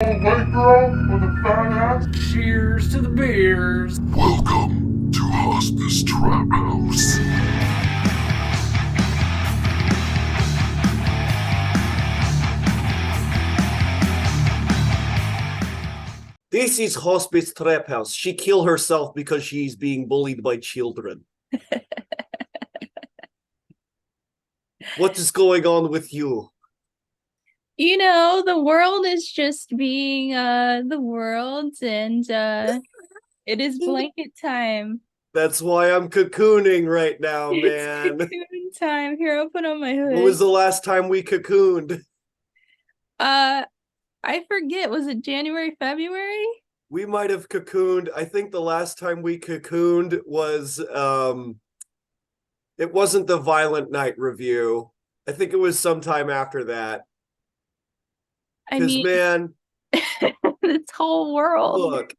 White girl with a fat ass. Cheers to the beers. Welcome to Hospice Traphouse. This is Hospice Traphouse. She killed herself because she's being bullied by children. What is going on with you? You know, the world is just being the world, and it is blanket time. That's why I'm cocooning right now, It's man. cocoon time. Here, I'll put on my When hood. was the last time we cocooned? I forget. Was it January, February? We might have cocooned. I think the last time we cocooned was it wasn't the Violent Night review. I think it was sometime after that. I Because mean, man, this whole world. look.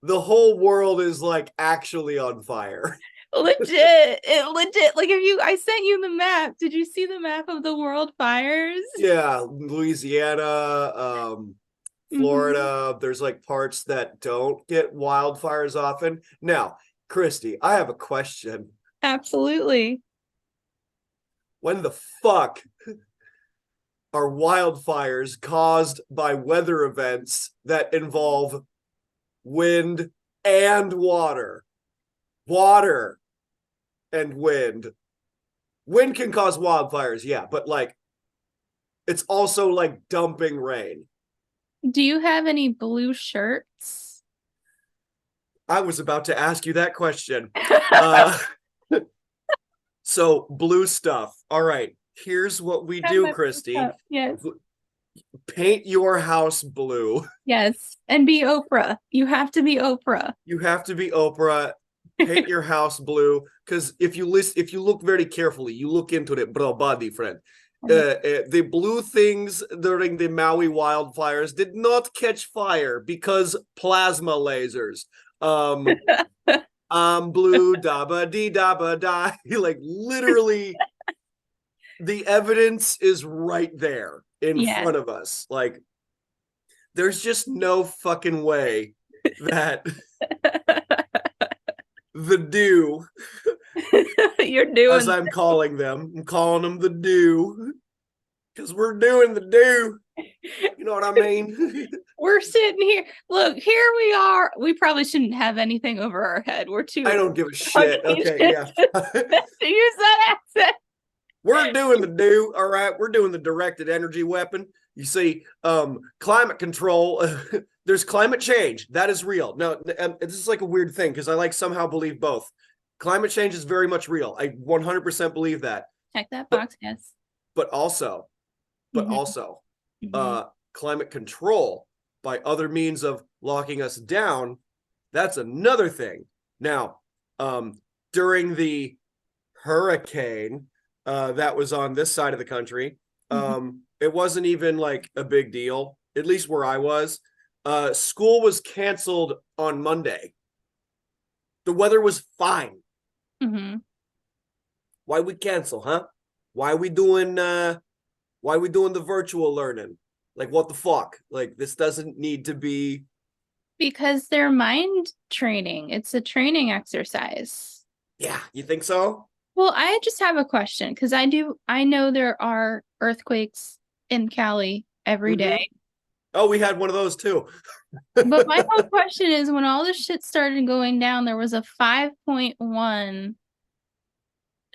The whole world is like actually on fire. Legit. Like I sent you the map. Did you see the map of the world fires? Yeah, Louisiana, Florida, there's like parts that don't get wildfires often. Now, Kristy, I have a question. Absolutely. When the fuck are wildfires caused by weather events that involve wind and water? Water and wind. Wind can cause wildfires, yeah, but like it's also like dumping rain. Do you have any blue shirts? I was about to ask you that question. So blue stuff. All right. Here's what we do, Kristy. Yes. Paint your house blue. Yes. And be Oprah. You have to be Oprah. You have to be Oprah. Paint your house blue. Because if you look very carefully, you look into it, bro, body friend. The blue things during the Maui wildfires did not catch fire because plasma lasers. I'm blue, dabba dee dabba die. Like literally, the evidence is right there in front of us. Like, there's just no fucking way that the D.E.W, You're doing as I'm calling them the D.E.W, because we're doing the D.E.W. You know what I mean? We're sitting here. Look, here we are. We probably shouldn't have anything over our head. We're too. I don't give a shit. Okay, yeah. To use that accent. We're doing the D.E.W, all right? We're doing the directed energy weapon. You see, climate control, there's climate change. That is real. Now, this is like a weird thing because I like somehow believe both. Climate change is very much real. I 100% believe that. Check that box, yes. But also, climate control by other means of locking us down, that's another thing. Now, during the hurricane that was on this side of the country, it wasn't even like a big deal, at least where I was. School was canceled on Monday. The weather was fine. Why we cancel, huh? Why we doing the virtual learning? Like, what the fuck? Like, this doesn't need to be. Because they're mind training. It's a training exercise. Yeah, you think so? Well, I just have a question because I know there are earthquakes in Cali every day. Oh, we had one of those too. But my whole question is, when all this shit started going down, there was a 5.1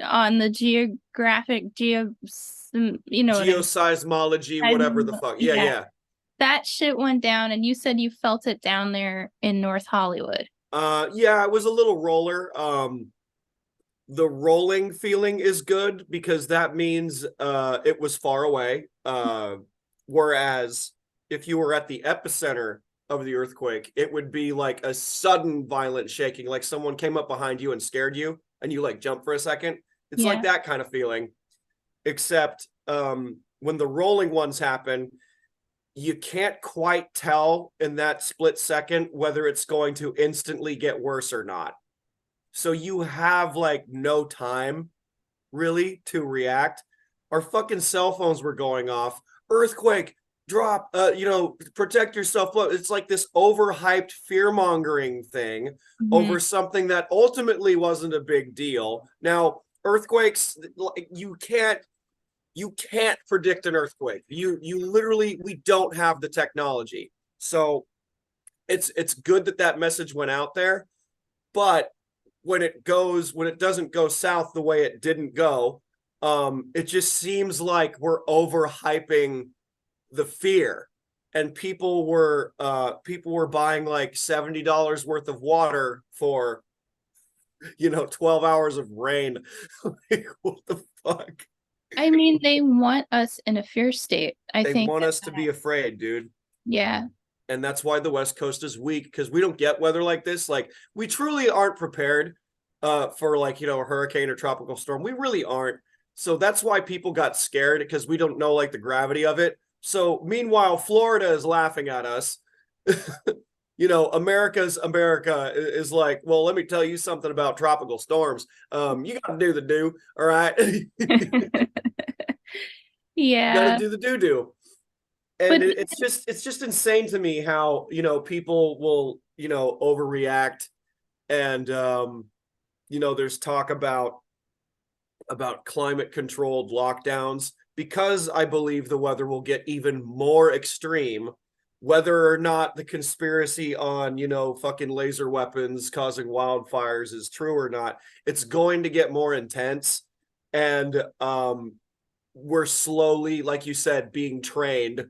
on the geoseismology, whatever the fuck. Yeah. That shit went down, and you said you felt it down there in North Hollywood. Yeah, it was a little roller. The rolling feeling is good because that means it was far away. Whereas if you were at the epicenter of the earthquake, it would be like a sudden violent shaking, like someone came up behind you and scared you and you like jump for a second. It's like that kind of feeling, except when the rolling ones happen, you can't quite tell in that split second whether it's going to instantly get worse or not. So you have like no time really to react. Our fucking cell phones were going off. Earthquake, drop, protect yourself. It's like this overhyped fear-mongering thing over something that ultimately wasn't a big deal. Now, earthquakes, you can't predict an earthquake. You literally, we don't have the technology. So it's good that message went out there, but when it doesn't go south the way it didn't go, it just seems like we're overhyping the fear, and people were buying like $70 worth of water for 12 hours of rain. Like, what the fuck? I mean, they want us in a fear state. I They think want us to be afraid, dude. yeah. And that's why the West Coast is weak, because we don't get weather like this. Like, we truly aren't prepared for like, a hurricane or tropical storm. We really aren't. So that's why people got scared, because we don't know like the gravity of it. So meanwhile, Florida is laughing at us. America is like, well, let me tell you something about tropical storms. You got to do the do. All right. Got to Yeah. do the do. And But it's just insane to me how, people will, overreact. And, there's talk about climate controlled lockdowns, because I believe the weather will get even more extreme, whether or not the conspiracy on, fucking laser weapons causing wildfires is true or not. It's going to get more intense. And we're slowly, like you said, being trained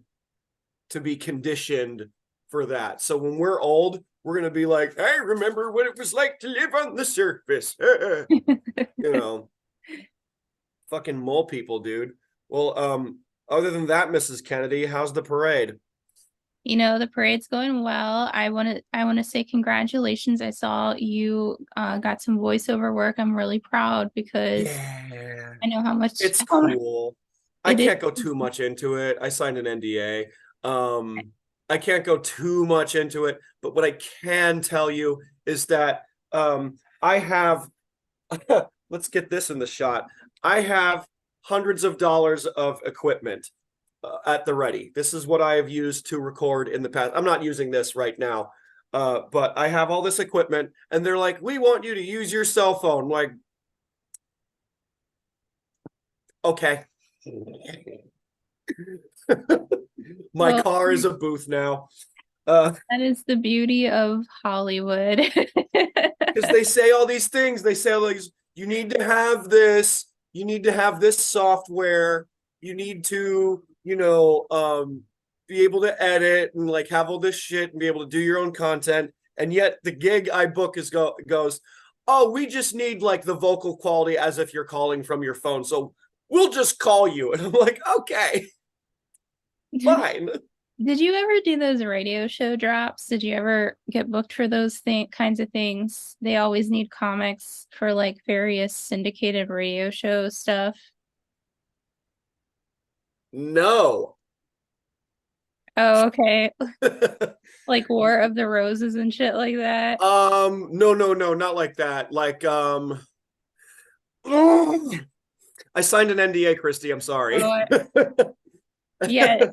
to be conditioned for that. So when we're old, we're going to be like, hey, remember what it was like to live on the surface? Fucking mole people, dude. Well, other than that, Mrs. Kennedy, how's the parade? the parade's going well. I want to say congratulations. I saw you got some voiceover work. I'm really proud because Yeah, I know how much it's cool. I it is. can't go too much into it. I signed an NDA. I can't go too much into it, but what I can tell you is that I have let's get this in the shot. I have hundreds of dollars of equipment at the ready. This is what I have used to record in the past. I'm not using this right now, but I have all this equipment, and they're like, "We want you to use your cell phone." Like, okay. My Well, car is a booth now. that is the beauty of Hollywood. Because they say all these things. They say, like, you need to have this, you need to have this software, you need to, be able to edit and like have all this shit and be able to do your own content. And yet the gig I book goes, oh, we just need like the vocal quality as if you're calling from your phone. So we'll just call you. And I'm like, okay, fine. Did you ever do those radio show drops? Did you ever get booked for those kinds of things? They always need comics for like various syndicated radio show stuff. No. Oh, okay. Like War of the Roses and shit like that. No, not like that. Like, I signed an NDA, Kristy. I'm sorry. Oh, yeah.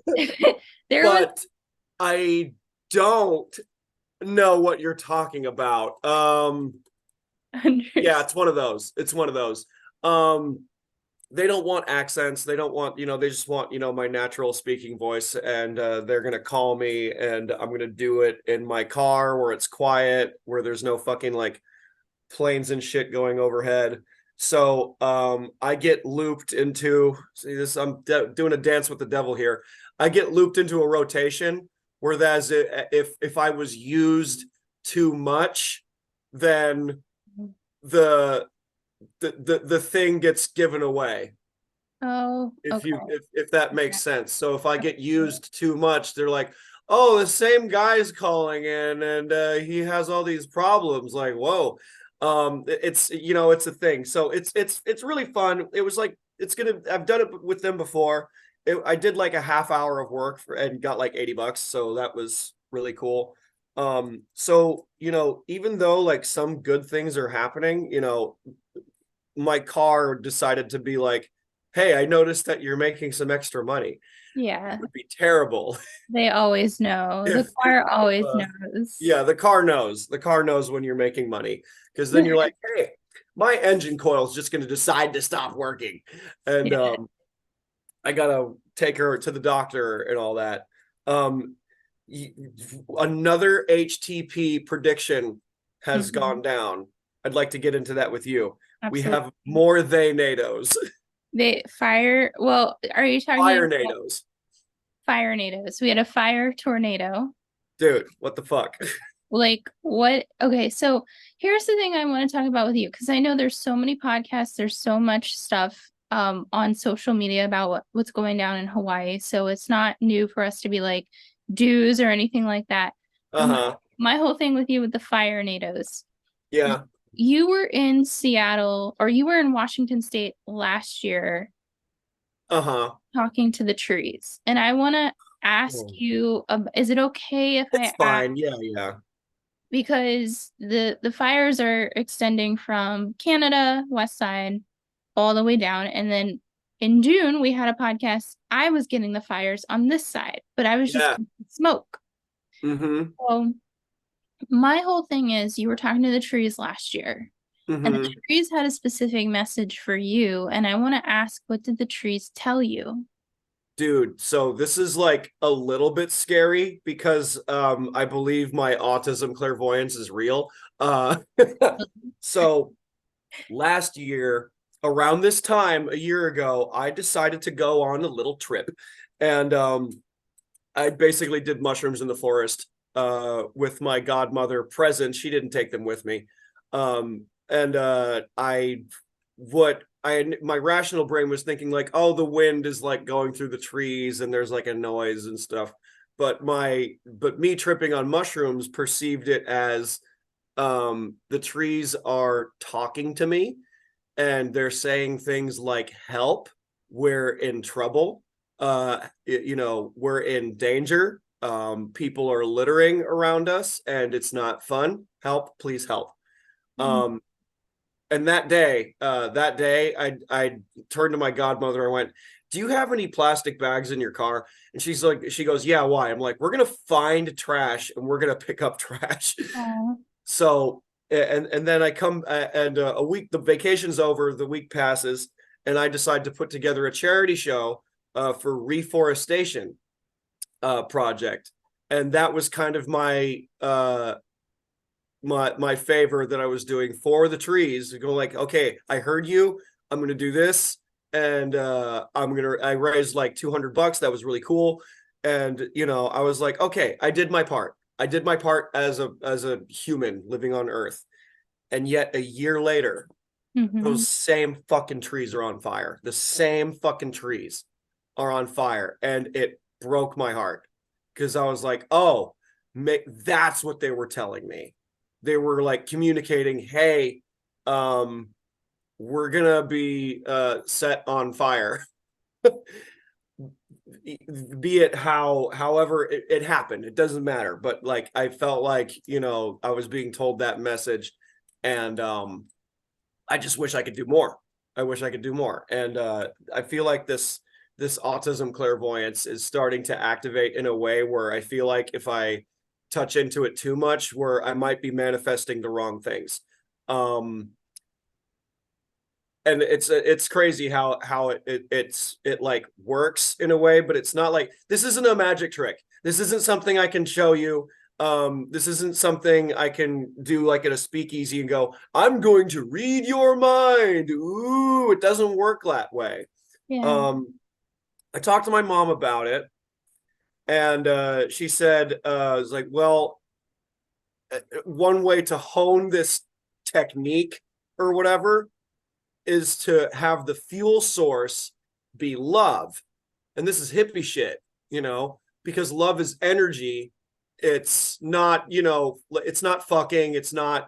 There was But I don't know what you're talking about. Yeah, it's one of those. It's one of those. They don't want accents. They don't want, they just want, my natural speaking voice. And they're going to call me, and I'm going to do it in my car where it's quiet, where there's no fucking like planes and shit going overhead. So I get looped into, see this, I'm doing a dance with the devil here. I get looped into a rotation where that's if I was used too much, then the thing gets given away. Oh, If okay. you if that makes sense. So if I get used too much, they're like, oh, the same guy's calling in, and he has all these problems. Like, whoa. It's it's a thing. So it's really fun. It was like, I've done it with them before. I did like a half hour of work and got like $80, so that was really cool. So even though like some good things are happening, my car decided to be like, hey, I noticed that you're making some extra money. Yeah, It would be terrible they always know. The if, car always uh, knows. yeah, the car knows. The car knows when you're making money, because then you're like, hey, my engine coil is just going to decide to stop working, and Yeah. I gotta take her to the doctor and all that. Um, Another HTP prediction has Mhm. gone down. I'd like to get into that with you. We have Absolutely. more they NATOs, They fire. Well, are you talking fire about NATOs, fire tornadoes? We had a fire tornado. dude. What the fuck? Like what? Okay, so here's the thing I want to talk about with you because I know there's so many podcasts, there's so much stuff on social media about what's going down in Hawaii. So it's not new for us to be like dues or anything like that. But Uh-huh. my whole thing with you with the fire tornadoes, Yeah. you were in Seattle or you were in Washington State last year Uh-huh. talking to the trees. And I want to ask Oh, you, is it okay if it's I ask? fine. Yeah, yeah. Because the fires are extending from Canada, west side, all the way down. And then in June, we had a podcast. I was getting the fires on this side, but I was just Yeah. smoke. Mm-hmm. So my whole thing is you were talking to the trees last year, and the Mm-hmm. trees had a specific message for you. And I want to ask, what did the trees tell you? Dude, so this is like a little bit scary because I believe my autism clairvoyance is real. So last year, around this time a year ago, I decided to go on a little trip, and I basically did mushrooms in the forest with my godmother present. She didn't take them with me. And I what I my rational brain was thinking like, oh, the wind is like going through the trees and there's like a noise and stuff. But me tripping on mushrooms perceived it as the trees are talking to me, and they're saying things like help, we're in trouble, we're in danger, people are littering around us and it's not fun, help, please help. Mm. um and that day I turned to my godmother. I went, do you have any plastic bags in your car? And she goes, yeah, why? I'm like, we're gonna find trash and we're gonna pick up trash. Aw. So and then I come and a week, the vacation's over, the week passes, and I decide to put together a charity show for reforestation project, and that was kind of my favor that I was doing for the trees. Go like, okay, I heard you, I'm gonna do this, and I raised like $200. That was really cool, and I was like, okay, I did my part. I did my part as a human living on Earth. And yet a year later, Mhm. those same fucking trees are on fire. The same fucking trees are on fire. And it broke my heart because I was like, oh, that's what they were telling me. They were like communicating, hey, we're gonna be set on fire. Be it however it happened, it doesn't matter. But like I felt like I was being told that message, and I just wish I could do more. I wish I could do more. And I feel like this autism clairvoyance is starting to activate in a way where I feel like if I touch into it too much, where I might be manifesting the wrong things. Um, and it's crazy how it like works in a way, but it's not like, this isn't a magic trick. This isn't something I can show you. This isn't something I can do like at a speakeasy and go, I'm going to read your mind. Ooh, it doesn't work that way. Yeah. I talked to my mom about it, and she said, it's like, well, one way to hone this technique or whatever is to have the fuel source be love. And this is hippie shit, because love is energy. It's not, it's not fucking, it's not,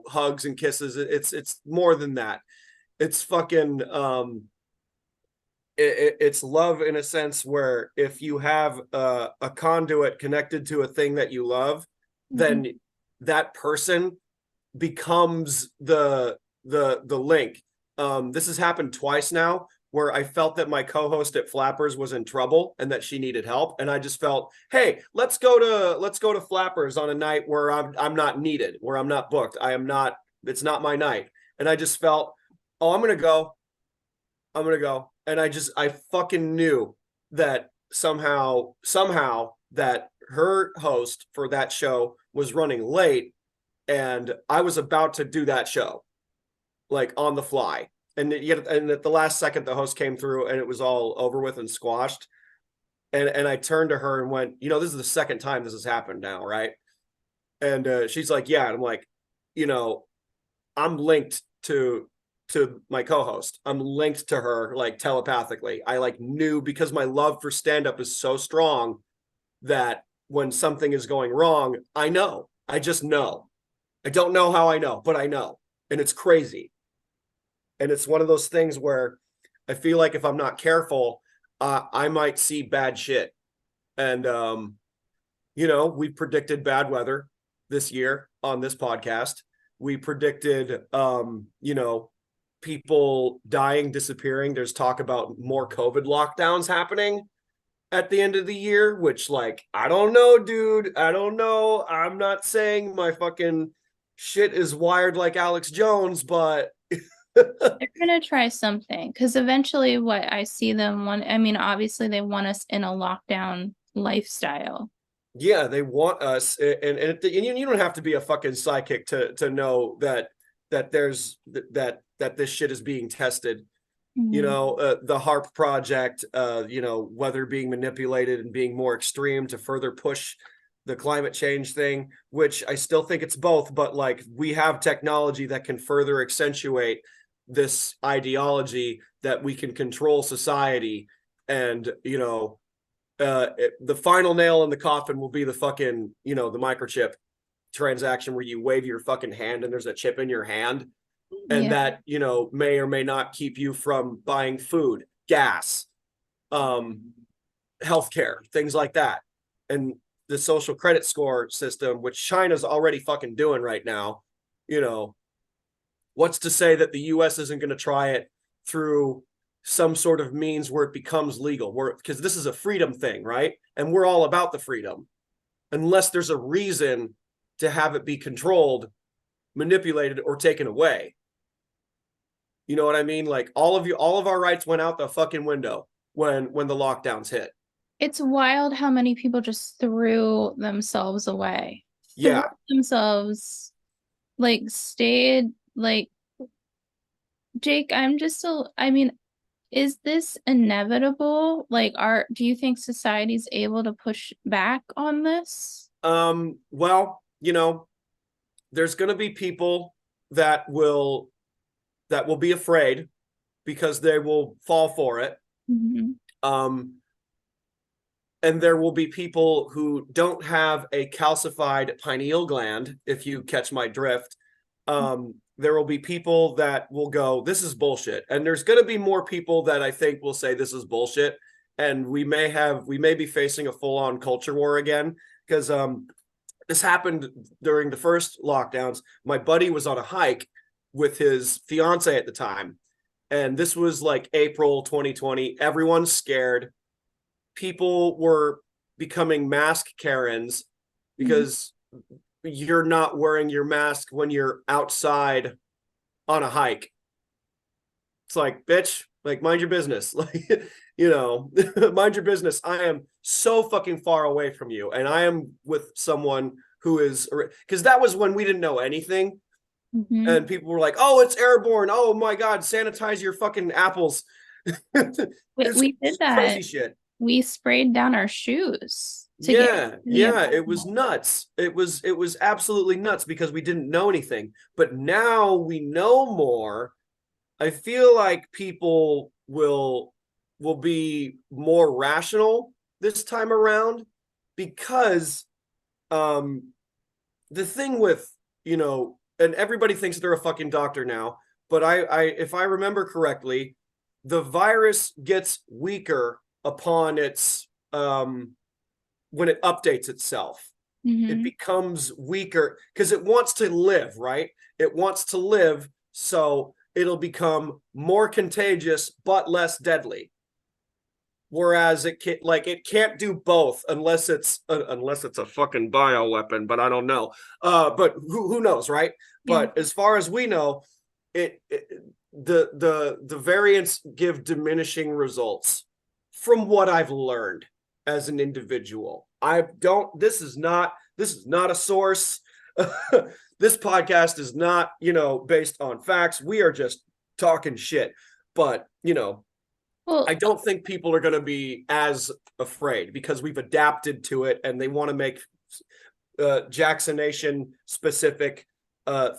hugs and kisses. It's more than that. It's fucking it's love in a sense where if you have a conduit connected to a thing that you love, Mhm. then that person becomes the link. This has happened twice now where I felt that my co-host at Flappers was in trouble and that she needed help. And I just felt, hey, let's go to Flappers on a night where I'm not needed, where I'm not booked. It's not my night. And I just felt, oh, I'm gonna go. And I fucking knew that somehow that her host for that show was running late, and I was about to do that show like on the fly. And at the last second, the host came through and it was all over with and squashed. And I turned to her and went, this is the second time this has happened now, right? And she's like, yeah. And I'm like, I'm linked to my co-host. I'm linked to her like telepathically. I like knew, because my love for stand-up is so strong, that when something is going wrong, I know. I just know. I don't know how I know, but I know. And it's crazy. And it's one of those things where I feel like if I'm not careful, I might see bad shit. And, we predicted bad weather this year on this podcast. We predicted, people dying, disappearing. There's talk about more COVID lockdowns happening at the end of the year, which, like, I don't know, dude. I don't know. I'm not saying my fucking shit is wired like Alex Jones, but they're gonna try something, because eventually what I see them want, I mean, obviously they want us in a lockdown lifestyle. yeah, they want us, and you don't have to be a fucking psychic to know that there's that this shit is being tested. The HARP project, weather being manipulated and being more extreme to further push the climate change thing, which I still think it's both, but like we have technology that can further accentuate this ideology that we can control society. And, the final nail in the coffin will be the fucking, the microchip transaction where you wave your fucking hand and there's a chip in your hand. And that, may or may not keep you from buying food, gas, healthcare, things like that. And the social credit score system, which China's already fucking doing right now, what's to say that the US isn't going to try it through some sort of means where it becomes legal, because this is a freedom thing, right? And we're all about the freedom, unless there's a reason to have it be controlled, manipulated, or taken away. You know what I mean? Like all of our rights went out the fucking window when the lockdowns hit. It's wild how many people just threw themselves away. Yeah. Threw themselves, like, stayed, like, Jake, is this inevitable? Like, do you think society's able to push back on this? Well, there's going to be people that will be afraid because they will fall for it. And there will be people who don't have a calcified pineal gland, if you catch my drift. There will be people that will go, this is bullshit. And there's going to be more people that I think will say this is bullshit. And we may be facing a full-on culture war again, because this happened during the first lockdowns. My buddy was on a hike with his fiance at the time. And this was like April 2020. Everyone's scared. People were becoming mask Karens because you're not wearing your mask when you're outside on a hike. It's like, bitch, like, mind your business. Like, mind your business. I am so fucking far away from you. And I am with someone who is, because that was when we didn't know anything. And people were like, oh, it's airborne. Oh my God, sanitize your fucking apples. We did that. Crazy shit. We sprayed down our shoes. It was nuts. It was absolutely nuts because we didn't know anything. But now we know more. I feel like people will be more rational this time around, because the thing with, and everybody thinks they're a fucking doctor now, but I if I remember correctly, the virus gets weaker upon its when it updates itself. It becomes weaker because it wants to live, right? It wants to live. So it'll become more contagious but less deadly. Whereas it can't do both unless it's a fucking bioweapon, but I don't know. But who knows, right? Yeah. But as far as we know, the variants give diminishing results from what I've learned as an individual. This is not a source. This podcast is not, based on facts. We are just talking shit. But, Well, I don't think people are going to be as afraid because we've adapted to it and they want to make Jackson specific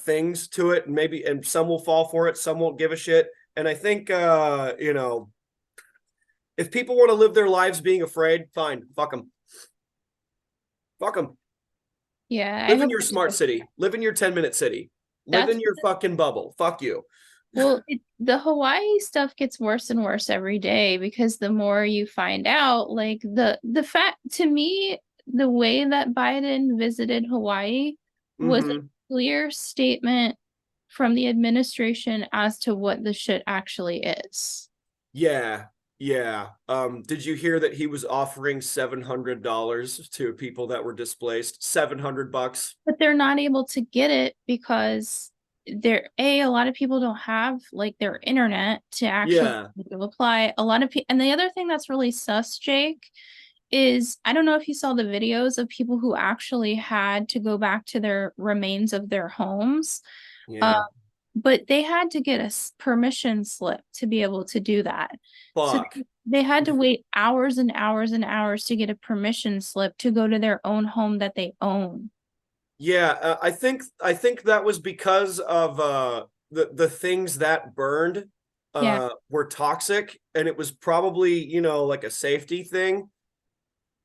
things to it. And some will fall for it. Some won't give a shit. And I think, if people want to live their lives being afraid, fine, fuck them. Fuck them. yeah. Live in your smart city. Live in your 10-minute city. Live in your fucking bubble. Fuck you. Well, the Hawaii stuff gets worse and worse every day because the more you find out, like the fact, to me, the way that Biden visited Hawaii was a clear statement from the administration as to what the shit actually is. Yeah. Did you hear that he was offering $700 to people that were displaced? $700. But they're not able to get it because a lot of people don't have like their internet to actually apply. A lot of people, and the other thing that's really sus, Jake, is I don't know if you saw the videos of people who actually had to go back to their remains of their homes. But they had to get a permission slip to be able to do that. Fuck. So they had to wait hours and hours and hours to get a permission slip to go to their own home that they own. Yeah, I think that was because of the things that burned were toxic, and it was probably, like a safety thing.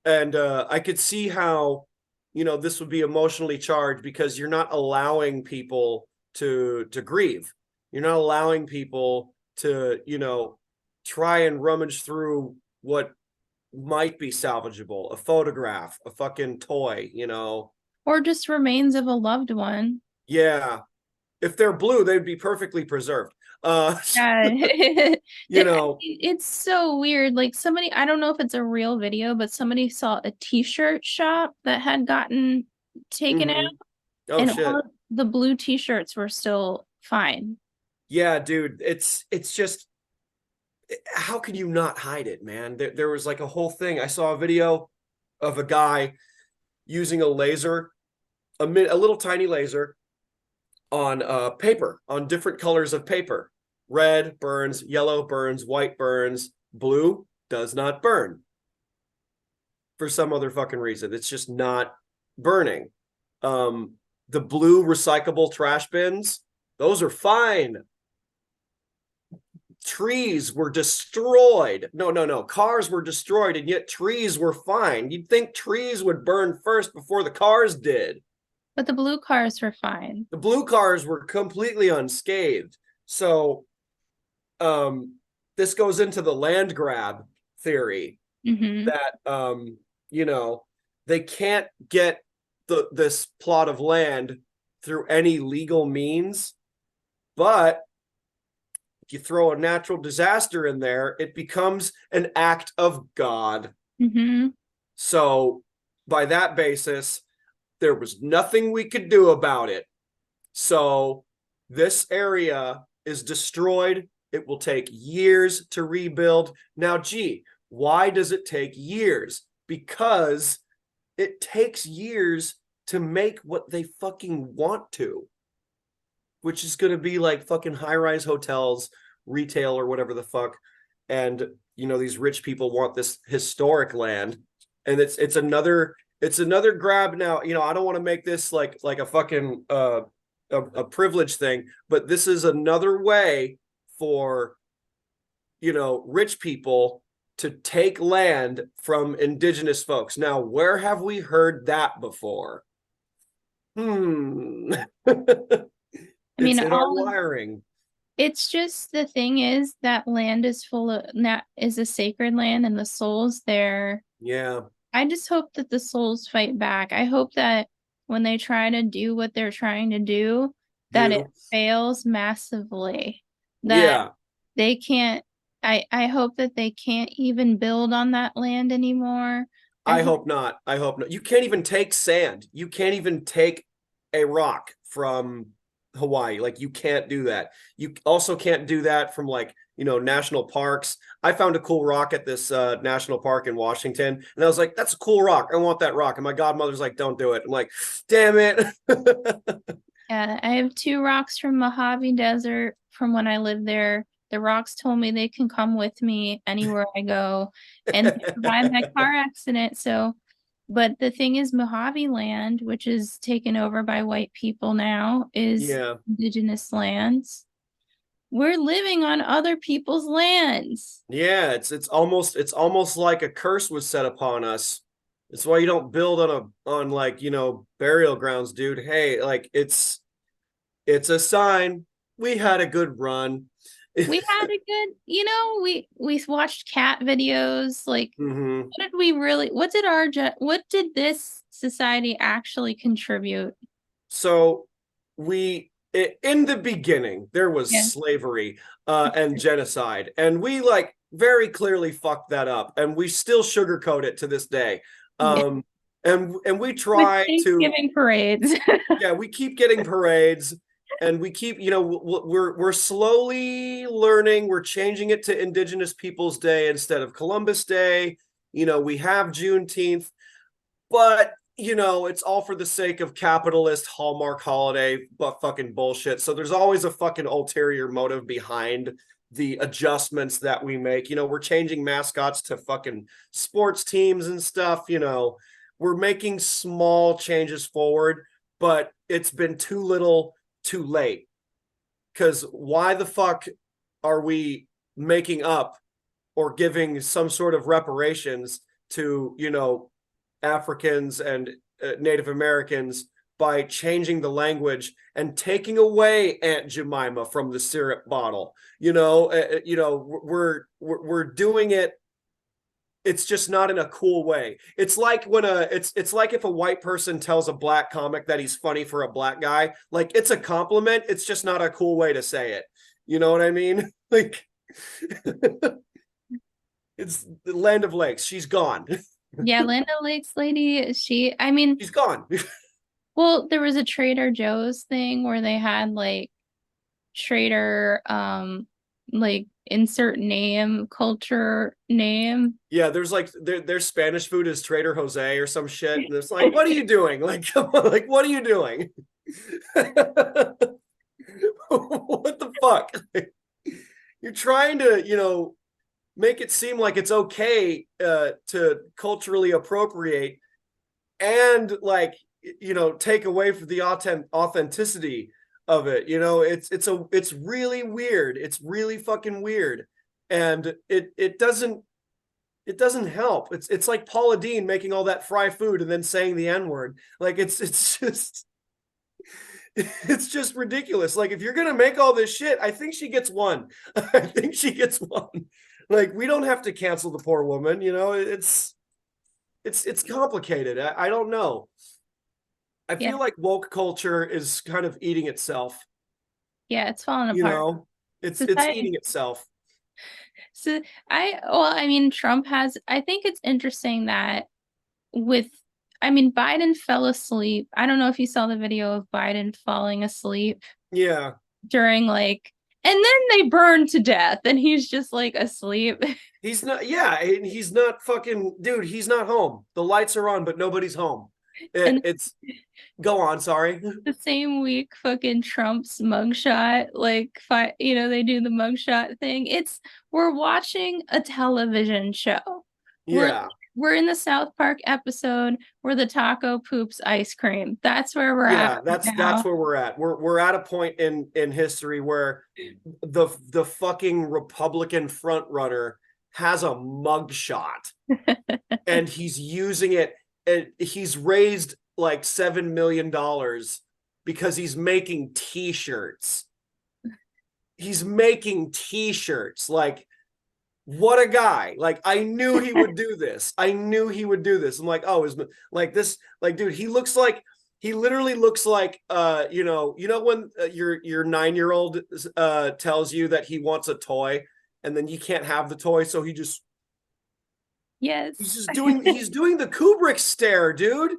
And I could see how, this would be emotionally charged because you're not allowing people to grieve. You're not allowing people to, try and rummage through what might be salvageable, a photograph, a fucking toy, Or just remains of a loved one. Yeah. If they're blue, they'd be perfectly preserved. Yeah. It's so weird. Like somebody, I don't know if it's a real video, but somebody saw a t-shirt shop that had gotten taken out. Oh, and shit. all of the blue t-shirts were still fine. Yeah, dude. It's just, how can you not hide it, man? There was like a whole thing. I saw a video of a guy using a laser, a little tiny laser on paper, on different colors of paper. Red burns, yellow burns, white burns, blue does not burn. For some other fucking reason. It's just not burning. The blue recyclable trash bins, those are fine. Trees were destroyed. No. Cars were destroyed, and yet trees were fine. You'd think trees would burn first before the cars did. But the blue cars were fine. The blue cars were completely unscathed. So this goes into the land grab theory that they can't get this plot of land through any legal means, but if you throw a natural disaster in there, it becomes an act of God. So by that basis, there was nothing we could do about it. So this area is destroyed. It will take years to rebuild. Now, gee, why does it take years? Because it takes years to make what they fucking want to, which is going to be like fucking high-rise hotels, retail, or whatever the fuck. And, these rich people want this historic land. And it's another grab. Now, I don't want to make this like a fucking a privilege thing, but this is another way for rich people to take land from indigenous folks. Now, where have we heard that before? I mean, it's in our wiring. It's just, the thing is that land is is a sacred land, and the souls there. Yeah. I just hope that the souls fight back. I hope that when they try to do what they're trying to do, that it fails massively. that Yeah. they can't. I hope that they can't even build on that land anymore. I hope not. I hope not. You can't even take sand. You can't even take a rock from Hawaii. Like, you can't do that. You also can't do that from, like, national parks. I found a cool rock at this national park in Washington, and I was like, that's a cool rock. I want that rock. And my godmother's like, don't do it. I'm like, damn it. Yeah, I have 2 rocks from Mojave Desert from when I lived there. The rocks told me they can come with me anywhere I go and they survived that car accident. So, but the thing is, Mojave land, which is taken over by white people now, is Yeah. indigenous lands. We're living on other people's lands. Yeah, it's almost like a curse was set upon us. It's why you don't build on like, burial grounds, dude. Hey, like, it's a sign we had a good run. We had a good, we watched cat videos. Like, Hmm. what did this society actually contribute? So in the beginning, there was Yeah. slavery and genocide, and we, like, very clearly fucked that up, and we still sugarcoat it to this day. Yeah. And we With try to, Thanksgiving parades. yeah, we keep getting parades, and we keep, we're slowly learning. We're changing it to Indigenous Peoples Day instead of Columbus Day. We have Juneteenth, but it's all for the sake of capitalist Hallmark holiday, but fucking bullshit. So there's always a fucking ulterior motive behind the adjustments that we make. We're changing mascots to fucking sports teams and stuff. We're making small changes forward, but it's been too little, too late. Because why the fuck are we making up or giving some sort of reparations to, Africans and Native Americans by changing the language and taking away Aunt Jemima from the syrup bottle? We're doing it. It's just not in a cool way. It's like when it's like if a white person tells a black comic that he's funny for a black guy. Like, it's a compliment. It's just not a cool way to say it. You know what I mean? Like, it's the Land of Lakes. She's gone. Yeah, Land O'Lakes lady, She's gone. well, there was a Trader Joe's thing where they had like Trader, like insert name, culture name. Yeah, there's like their Spanish food is Trader Jose or some shit, and it's like, what are you doing? Like, come on, like, what are you doing? What the fuck? You're trying to, make it seem like it's okay to culturally appropriate and, like, take away from the authenticity of it. It's really weird. It's really fucking weird, and it doesn't help. It's like Paula Deen making all that fry food and then saying the N-word. Like, it's just ridiculous. Like, if you're gonna make all this shit, I think she gets one. I think she gets one. Like, we don't have to cancel the poor woman. It's complicated. I don't know. I feel like woke culture is kind of eating itself. Yeah, it's falling apart. It's Society. eating itself. So Trump has, I think it's interesting that Biden fell asleep. I don't know if you saw the video of Biden falling asleep Yeah. during and then they burned to death and he's just like asleep. He's not, yeah, and he's not fucking, dude, he's not home. The lights are on, but nobody's home. It's, go on, sorry. The same week, fucking Trump's mugshot, they do the mugshot thing. We're watching a television show. Yeah. We're in the South Park episode where the taco poops ice cream. That's where we're at. Yeah, that's where we're at. We're at a point in history where the fucking Republican front runner has a mugshot and he's using it, and he's raised like $7 million because he's making t-shirts. He's making t-shirts. Like, what a guy. Like, I knew he would do this. I'm like, oh, is like this, like, dude, he looks like He literally looks like when your 9-year-old tells you that he wants a toy and then you can't have the toy, so he's Yes. just doing the Kubrick stare, dude.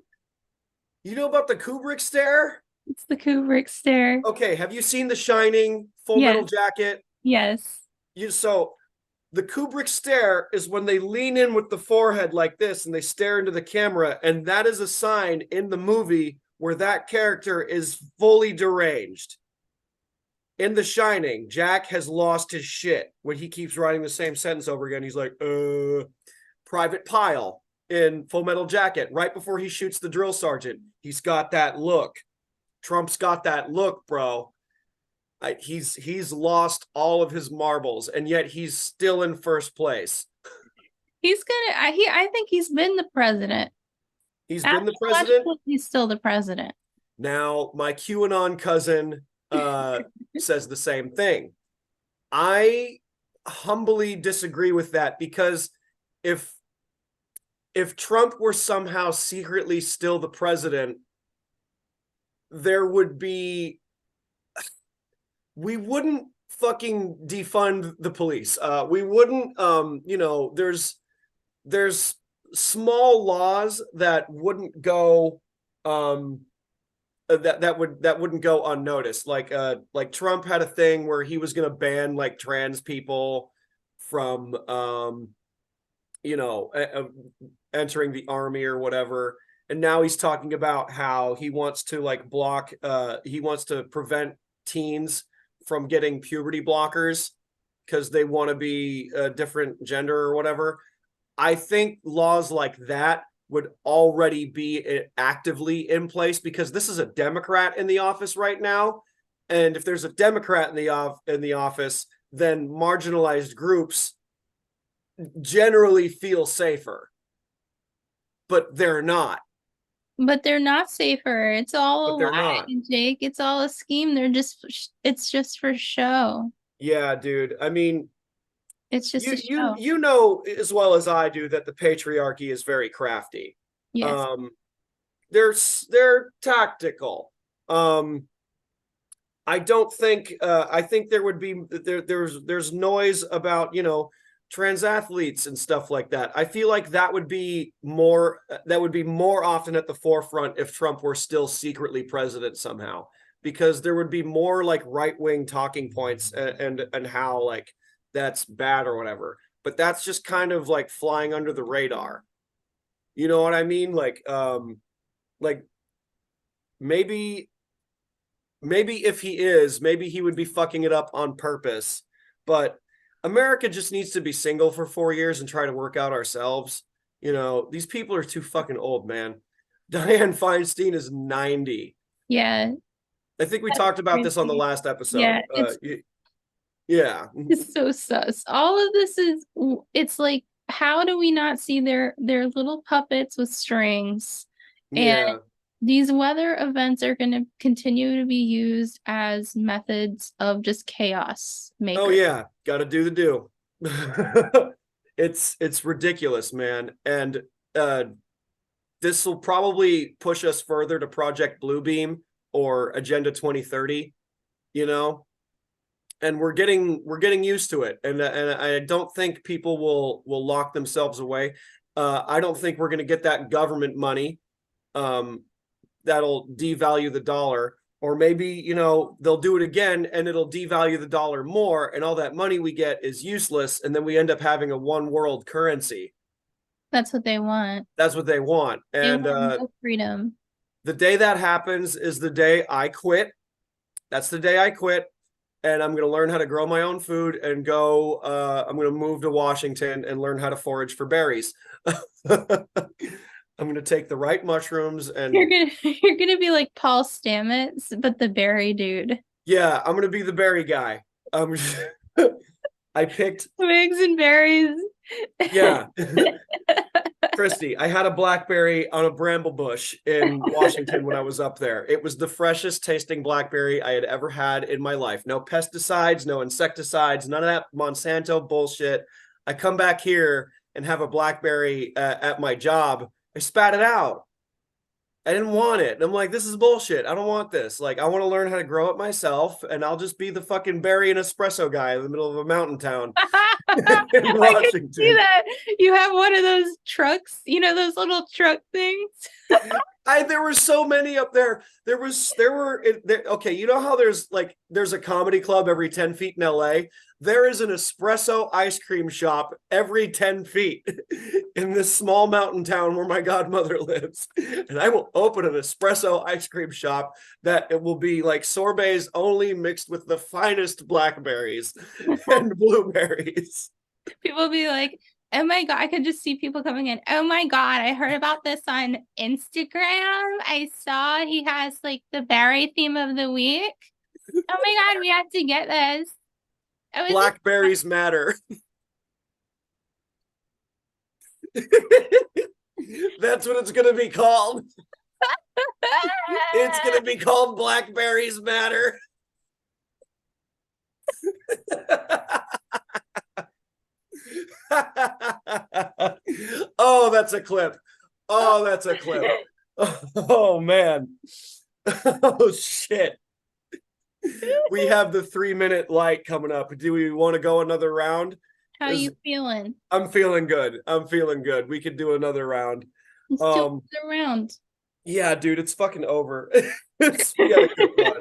You know about the Kubrick stare? It's the Kubrick stare. Okay, have you seen The Shining, Full Metal Jacket? Yes. So the Kubrick stare is when they lean in with the forehead like this and they stare into the camera, and that is a sign in the movie where that character is fully deranged. In The Shining, Jack has lost his shit when he keeps writing the same sentence over again. He's like, Private Pyle in Full Metal Jacket, right before he shoots the drill sergeant. He's got that look. Trump's got that look, bro. He's lost all of his marbles, and yet he's still in first place. He's gonna. I think he's been the president. He's been the president. He's still the president. Now, my QAnon cousin says the same thing. I humbly disagree with that, because if Trump were somehow secretly still the president, we wouldn't fucking defund the police. We wouldn't, there's small laws that wouldn't go, that wouldn't go unnoticed. Like Trump had a thing where he was going to ban like trans people from, entering the army or whatever. And now he's talking about how he wants to like he wants to prevent teens from getting puberty blockers because they want to be a different gender or whatever. I think laws like that would already be actively in place, because this is a Democrat in the office right now. And if there's a Democrat in the office, then marginalized groups generally feel safer. But they're not. But they're not safer. It's all a lie, Jake. It's all a scheme. It's just for show. Yeah, dude. I mean, it's just a show. You know as well as I do that the patriarchy is very crafty. Yes. They're tactical. I don't think I think there would be there's noise about, trans athletes and stuff like that. I feel like that would be more often at the forefront if Trump were still secretly president somehow, because there would be more like right-wing talking points and how like that's bad or whatever. But that's just kind of like flying under the radar. You know what I mean? Like maybe if he is, maybe he would be fucking it up on purpose. But America just needs to be single for 4 years and try to work out ourselves. These people are too fucking old, man. Dianne Feinstein is 90. Yeah. I think we talked about this on the last episode. Yeah. It's so sus. All of this it's like, how do we not see their little puppets with strings? And these weather events are going to continue to be used as methods of just chaos maker. Oh yeah, got to do the do. It's ridiculous, man. And this will probably push us further to Project Bluebeam or Agenda 2030, and we're getting used to it. And I don't think people will lock themselves away. I don't think we're going to get that government money that'll devalue the dollar, or maybe, they'll do it again and it'll devalue the dollar more, and all that money we get is useless, and then we end up having a one world currency. That's what they want. That's what they want. And they want no freedom. The day that happens is the day I quit. That's the day I quit. And I'm going to learn how to grow my own food and I'm going to move to Washington and learn how to forage for berries. I'm going to take the right mushrooms and you're going to be like Paul Stamets, but the berry dude. Yeah, I'm going to be the berry guy. I picked twigs and berries. Yeah. Kristy, I had a blackberry on a bramble bush in Washington when I was up there. It was the freshest tasting blackberry I had ever had in my life. No pesticides, no insecticides, none of that Monsanto bullshit. I come back here and have a blackberry at my job. I spat it out. I didn't want it. And I'm like, this is bullshit. I don't want this. Like, I want to learn how to grow it myself, and I'll just be the fucking berry and espresso guy in the middle of a mountain town in I can see Washington. that. You have one of those trucks, you know, those little truck things. There were so many up there. Okay, you know how there's a comedy club every 10 feet in LA? There is an espresso ice cream shop every 10 feet in this small mountain town where my godmother lives. And I will open an espresso ice cream shop that it will be like sorbets only mixed with the finest blackberries and blueberries. People be like, oh my God, I could just see people coming in. Oh my God, I heard about this on Instagram. I saw he has like the berry theme of the week. Oh my God, we have to get this. Blackberries matter. That's what it's gonna be called. It's gonna be called Blackberries Matter. Oh, that's a clip. Oh, that's a clip. Oh man. Oh shit. We have the 3-minute light coming up. Do we want to go another round? How you feeling? I'm feeling good. I'm feeling good. We could do another round. Let's do the round. Yeah, dude, it's fucking over. We got a good one.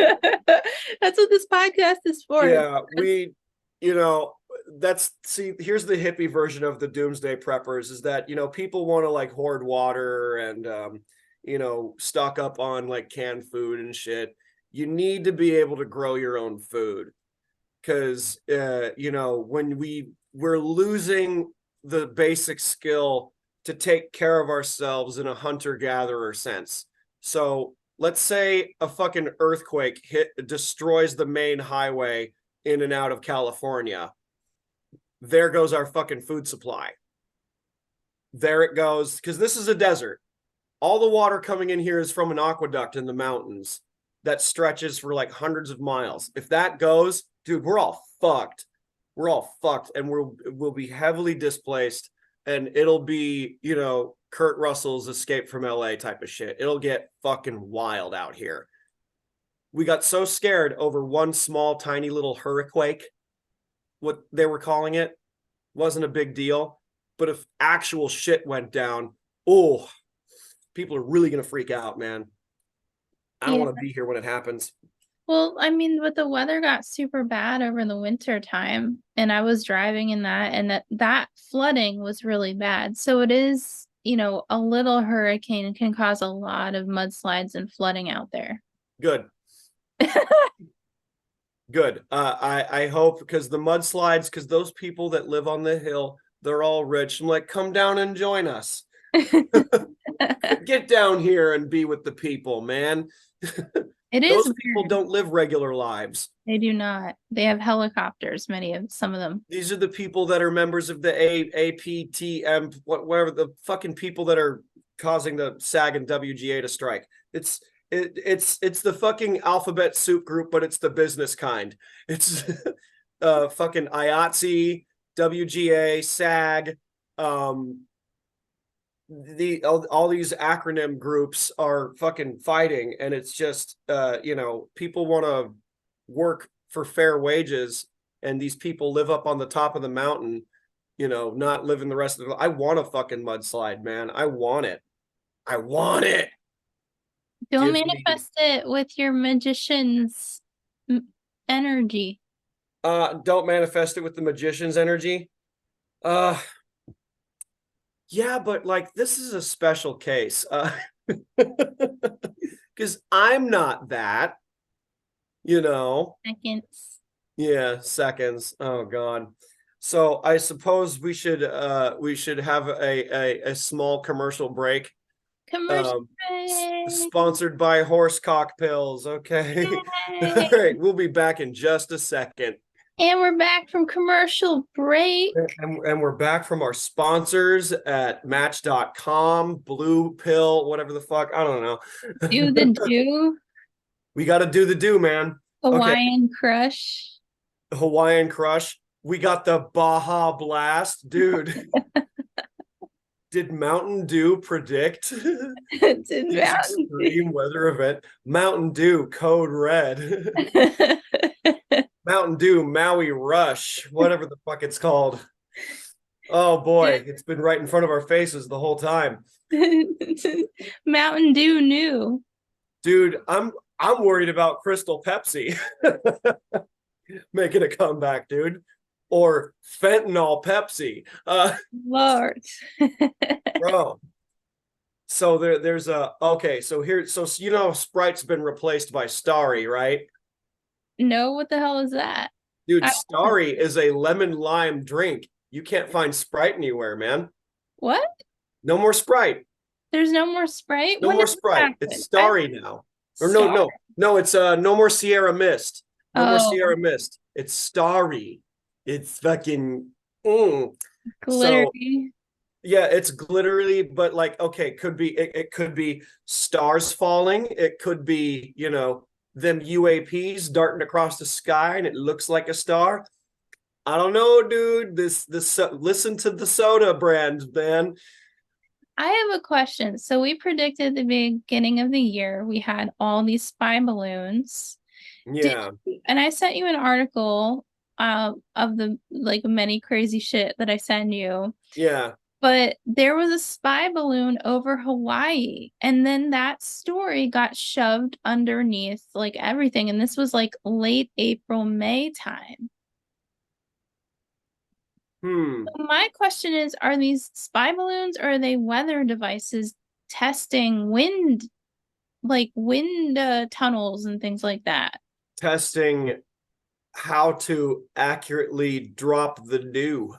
That's what this podcast is for. Yeah, here's the hippie version of the doomsday preppers is that, people want to like hoard water and, stock up on like canned food and shit. You need to be able to grow your own food because, when we're losing the basic skill to take care of ourselves in a hunter-gatherer sense. So let's say a fucking earthquake destroys the main highway in and out of California. There goes our fucking food supply. There it goes, because this is a desert. All the water coming in here is from an aqueduct in the mountains that stretches for like hundreds of miles. If that goes, dude, we're all fucked. We're all fucked, and we'll be heavily displaced, and it'll be, Kurt Russell's Escape from LA type of shit. It'll get fucking wild out here. We got so scared over one small, tiny little hurricane, what they were calling it, wasn't a big deal. But if actual shit went down, people are really going to freak out, man. I don't want to be here when it happens. Well, I mean, but the weather got super bad over the winter time, and I was driving in that, and that flooding was really bad. So it is, a little hurricane can cause a lot of mudslides and flooding out there. Good. Good. I hope, because the mudslides, because those people that live on the hill, they're all rich. I'm like, come down and join us. Get down here and be with the people, man. Those people don't live regular lives. They do not. They have helicopters, some of them. These are the people that are members of the APTM, whatever, the fucking people that are causing the SAG and WGA to strike. It's the fucking alphabet soup group, but it's the business kind. It's fucking IATSE, WGA, SAG, all these acronym groups are fucking fighting, and it's just people want to work for fair wages, and these people live up on the top of the mountain, not living the rest of the. I want a fucking mudslide, man. I want it. Don't manifest it with your magician's energy. Don't manifest it with the magician's energy. Yeah, but like this is a special case. Because I'm not that, Seconds. Yeah, seconds. Oh God. So I suppose we should have a small commercial break. Commercial break. Sponsored by Horsecock Pills. Okay. All right, we'll be back in just a second. And we're back from commercial break. And we're back from our sponsors at Match.com, Blue Pill, whatever the fuck. I don't know. Do the do. We got to do the do, man. Hawaiian Crush. Hawaiian Crush. We got the Baja Blast, dude. Did Mountain Dew predict Did these extreme weather event? Mountain Dew code red. Mountain Dew Maui Rush, whatever the fuck it's called. Oh boy, it's been right in front of our faces the whole time. Mountain Dew new. Dude, I'm worried about Crystal Pepsi making a comeback, dude. Or fentanyl Pepsi. Lord. Bro. So there's a okay, so here so you know Sprite's been replaced by Starry, right? No, what the hell is that? Dude, I- Starry is a lemon lime drink. You can't find Sprite anywhere, man. What? No more Sprite. There's no more Sprite? No When more did this Sprite. happen? It's Starry now. Or Star- no, it's no more Sierra Mist. No more Oh. Sierra Mist. It's Starry. It's fucking so glittery. yeah, it's glittery, but like okay, could be it could be stars falling. It could be, you know, them UAPs darting across the sky and it looks like a star. I don't know, dude. This listen to the soda brand, man. I have a question. So we predicted the beginning of the year we had all these spy balloons. Yeah. And I sent you an article of the like many crazy shit that I send you. Yeah. But there was a spy balloon over Hawaii, and then that story got shoved underneath like everything. And this was like late April, May time. So my question is, are these spy balloons or are they weather devices testing wind, like wind tunnels and things like that? Testing how to accurately drop the dew.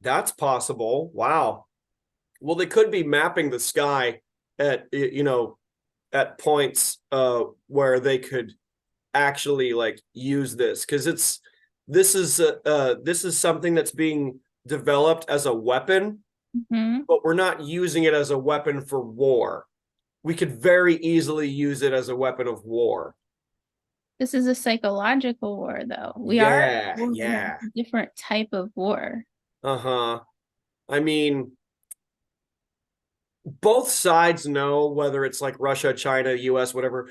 That's possible. Wow. Well, they could be mapping the sky at at points where they could actually like use this because this is something that's being developed as a weapon, but we're not using it as a weapon for war. We could very easily use it as a weapon of war. This is a psychological war, though. We Yeah, are yeah. a different type of war. Uh-huh. I mean, both sides know, whether it's like Russia, China, US, whatever,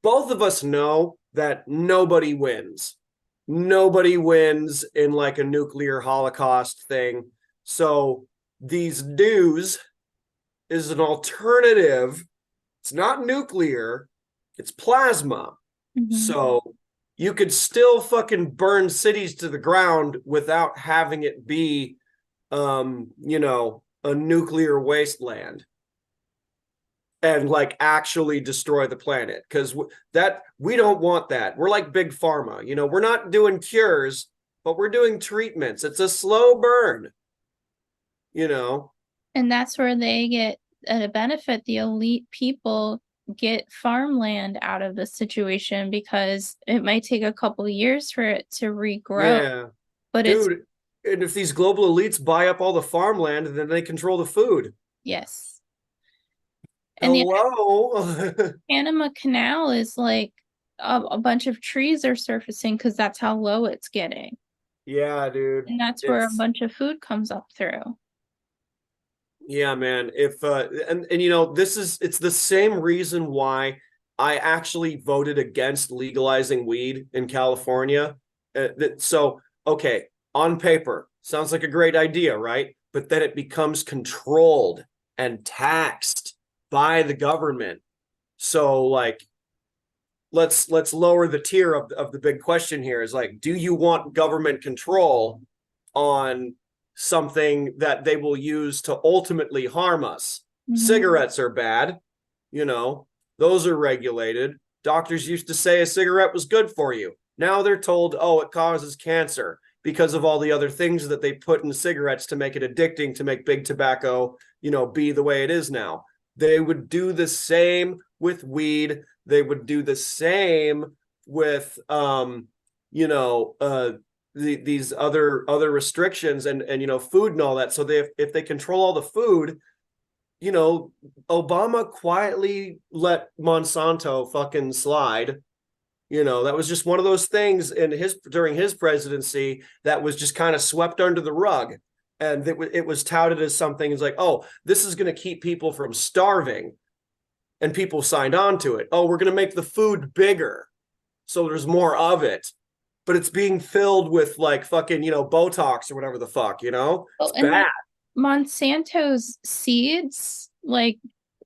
both of us know that nobody wins. Nobody wins in like a nuclear holocaust thing. So these dews is an alternative. It's not nuclear, it's plasma. So you could still fucking burn cities to the ground without having it be a nuclear wasteland and like actually destroy the planet, because that we don't want that. We're like big pharma, we're not doing cures, but we're doing treatments. It's a slow burn, And that's where they get a benefit. The elite people get farmland out of the situation because it might take a couple of years for it to regrow. Yeah, but dude. And if these global elites buy up all the farmland, then they control the food. Yes. And hello. The Panama Canal is like a bunch of trees are surfacing because that's how low it's getting. Yeah, dude. And that's where a bunch of food comes up through. Yeah, man. If and it's the same reason why I actually voted against legalizing weed in California. So, okay, on paper, sounds like a great idea, right? But then it becomes controlled and taxed by the government. So, like, let's lower the tier of the big question here is like, do you want government control on something that they will use to ultimately harm us? Cigarettes are bad, those are regulated. Doctors used to say a cigarette was good for you. Now they're told, oh, it causes cancer because of all the other things that they put in cigarettes to make it addicting, to make big tobacco, be the way it is now. They would do the same with weed. They would do the same with these other restrictions and food and all that. So if they control all the food, Obama quietly let Monsanto fucking slide. That was just one of those things during his presidency that was just kind of swept under the rug. and it was touted as something. It's like, oh, this is going to keep people from starving, and people signed on to it. Oh, we're going to make the food bigger, so there's more of it, but it's being filled with like fucking, Botox or whatever the fuck, Oh, it's and bad. like Monsanto's seeds, like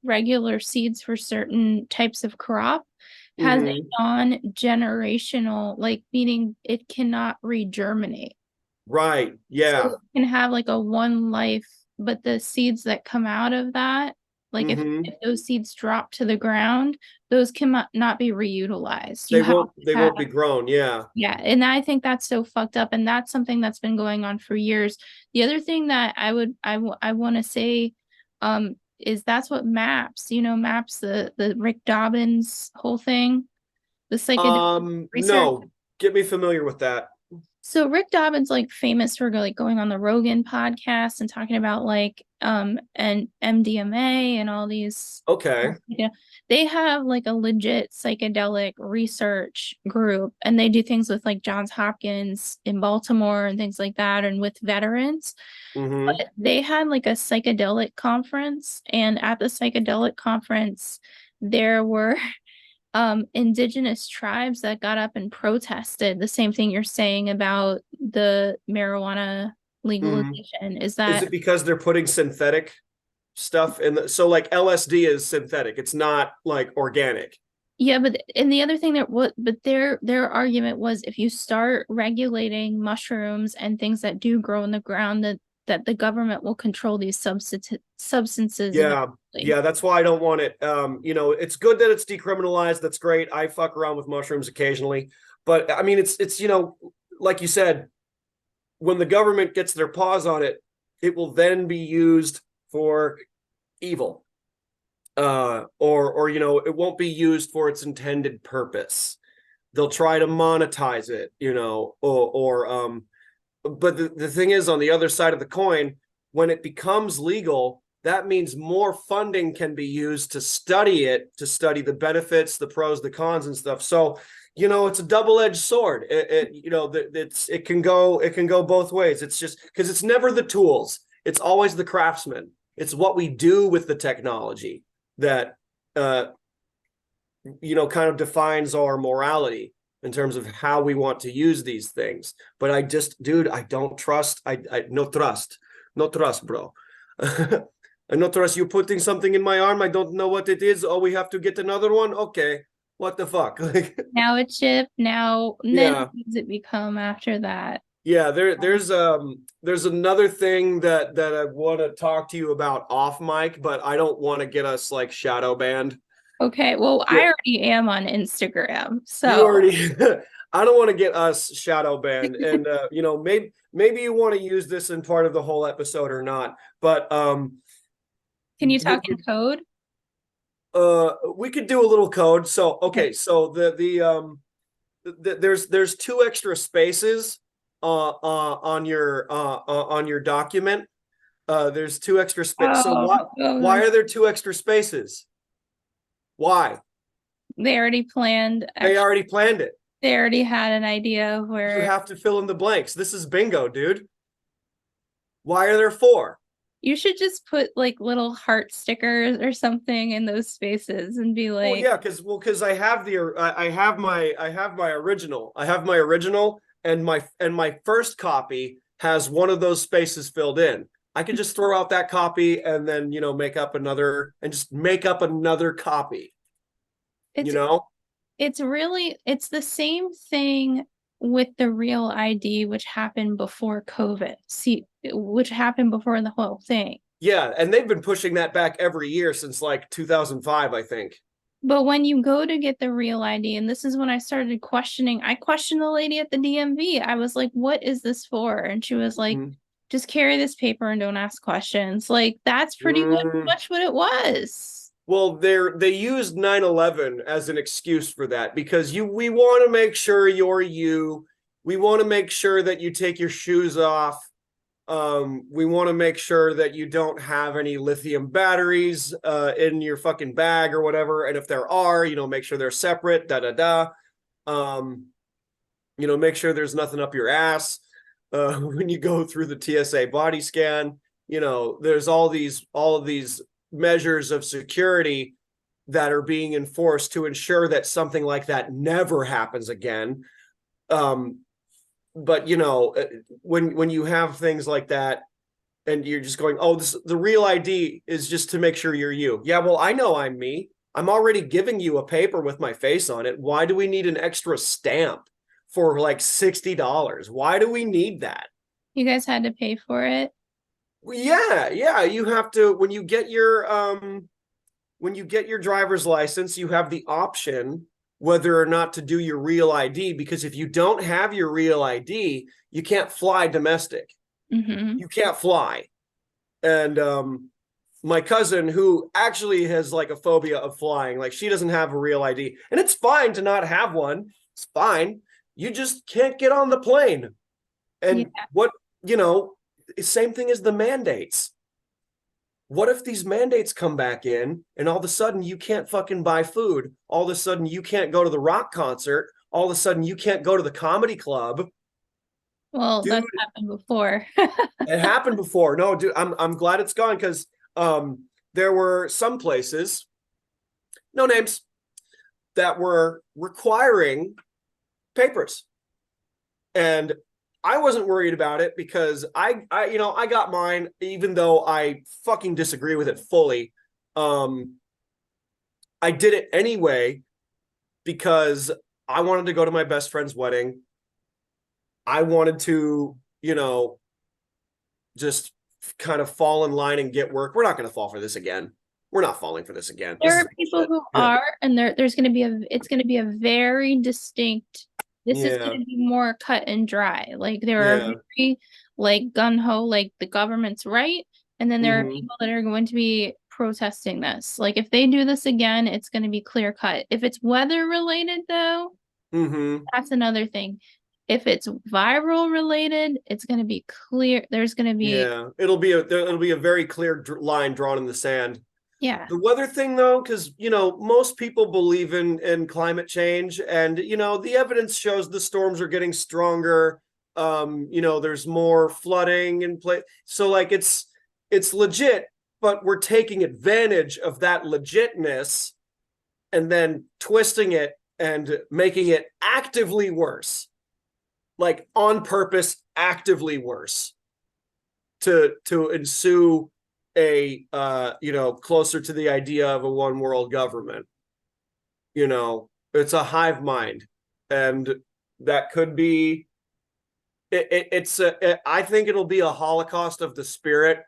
regular seeds for certain types of crop, has a non-generational, like meaning it cannot regerminate. Right. So Yeah. it can have like a one life, but the seeds that come out of that, like if those seeds drop to the ground, those cannot not be reutilized. You They have won't to they have, won't be grown. Yeah. yeah, and I think that's so fucked up, and that's something that's been going on for years. The other thing that I want to say, is that's what MAPS, MAPS, the Rick Dobbins whole thing, the psychedelic research. No, get me familiar with that. So Rick Dobbins like famous for like going on the Rogan podcast and talking about like and MDMA and all these, Okay. they have like a legit psychedelic research group, and they do things with like Johns Hopkins in Baltimore and things like that, and with veterans. But they had like a psychedelic conference, and at the psychedelic conference there were indigenous tribes that got up and protested the same thing you're saying about the marijuana legalization. Is Is that, it because they're putting synthetic stuff in so like LSD is synthetic, it's not like organic? yeah, but and the other thing that what but their argument was, if you start regulating mushrooms and things that do grow in the ground, that the government will control these substances Yeah. eventually. Yeah, that's why I don't want it. It's good that it's decriminalized. That's great. I fuck around with mushrooms occasionally, but I mean, it's like you said, when the government gets their paws on it, it will then be used for evil. Or it won't be used for its intended purpose. They'll try to monetize it, but the thing is, on the other side of the coin, when it becomes legal, that means more funding can be used to study it, to study the benefits, the pros, the cons, and stuff. So, it's a double-edged sword. It can go both ways. It's just because it's never the tools; it's always the craftsman. It's what we do with the technology that kind of defines our morality in terms of how we want to use these things. But I don't trust. I no trust, bro. I no trust you putting something in my arm. I don't know what it is. Oh, we have to get another one. Okay, what the fuck? Now a chip, now then Yeah. what does it become after that? Yeah, there's another thing that I want to talk to you about off mic, but I don't want to get us like shadow banned. Okay, well, Yeah. I already am on Instagram, You so already I don't want to get us shadow banned, and maybe you want to use this in part of the whole episode or not, but can you talk in code? we could do a little code. So okay, Okay. so there's two extra spaces on your document. There's two extra spaces. So Oh, why are there two extra spaces? Why? they already planned. They Actually, already planned it. they already had an idea of You where have to fill in the blanks. This is bingo, dude. Why are there four? you should just put like little heart stickers or something in those spaces and be Well, like, yeah, because I have my original. I have my original, and my first copy has one of those spaces filled in. I can just throw out that copy and then make up another and just make up another copy. it's it's the same thing with the real ID, which happened before COVID. See, which happened before the whole thing. Yeah, and they've been pushing that back every year since like 2005, I think. But when you go to get the real ID, and this is when I started questioning, I questioned the lady at the DMV. I was like, what is this for? And she was like, just carry this paper and don't ask questions. Like, that's pretty much what it was. Well, they used 9/11 as an excuse for that because we want to make sure you're you. We want to make sure that you take your shoes off. We want to make sure that you don't have any lithium batteries in your fucking bag or whatever. And if there are, make sure they're separate. Make sure there's nothing up your ass. when you go through the TSA body scan. You know, there's all of these measures of security that are being enforced to ensure that something like that never happens again. But you know, when you have things like that, and you're just going, oh, the real ID is just to make sure you're you. Yeah, well, I know I'm me. I'm already giving you a paper with my face on it. Why do we need an extra stamp for like $60? Why do we need that? You guys had to pay for it? Yeah. You have to, when you get your driver's license, you have the option whether or not to do your real ID, because if you don't have your real ID, you can't fly domestic. Mm-hmm. You can't fly. And my cousin, who actually has like a phobia of flying, like she doesn't have a real ID, and it's fine to not have one. It's fine. You just can't get on the plane. And what, you know, same thing as the mandates. What if these mandates come back in and all of a sudden you can't fucking buy food? All of a sudden you can't go to the rock concert. All of a sudden you can't go to the comedy club. Well, that's happened before. It happened before. No, dude, I'm glad it's gone, because there were some places, no names, that were requiring papers. And I wasn't worried about it because I got mine, even though I fucking disagree with it fully. I did it anyway because I wanted to go to my best friend's wedding. I wanted to, you know, just kind of fall in line and get work. We're not going to fall for this again. We're not falling for this again. There are people who are, and there's going to be it's going to be a very distinct, this is going to be more cut and dry. Like there are very like gung-ho, like the government's right. And then there are people that are going to be protesting this. Like if they do this again, it's going to be clear cut. If it's weather related though, that's another thing. If it's viral related, it's going to be clear. There's going to be it'll be a very clear line drawn in the sand. Yeah. The weather thing though, because you know most people believe in climate change, and you know the evidence shows the storms are getting stronger. You know, there's more flooding in place, so like it's legit, but we're taking advantage of that legitness and then twisting it and making it actively worse. Like on purpose, actively worse, to ensue a you know, closer to the idea of a one world government. You know, it's a hive mind, and that could be I think it'll be a holocaust of the spirit.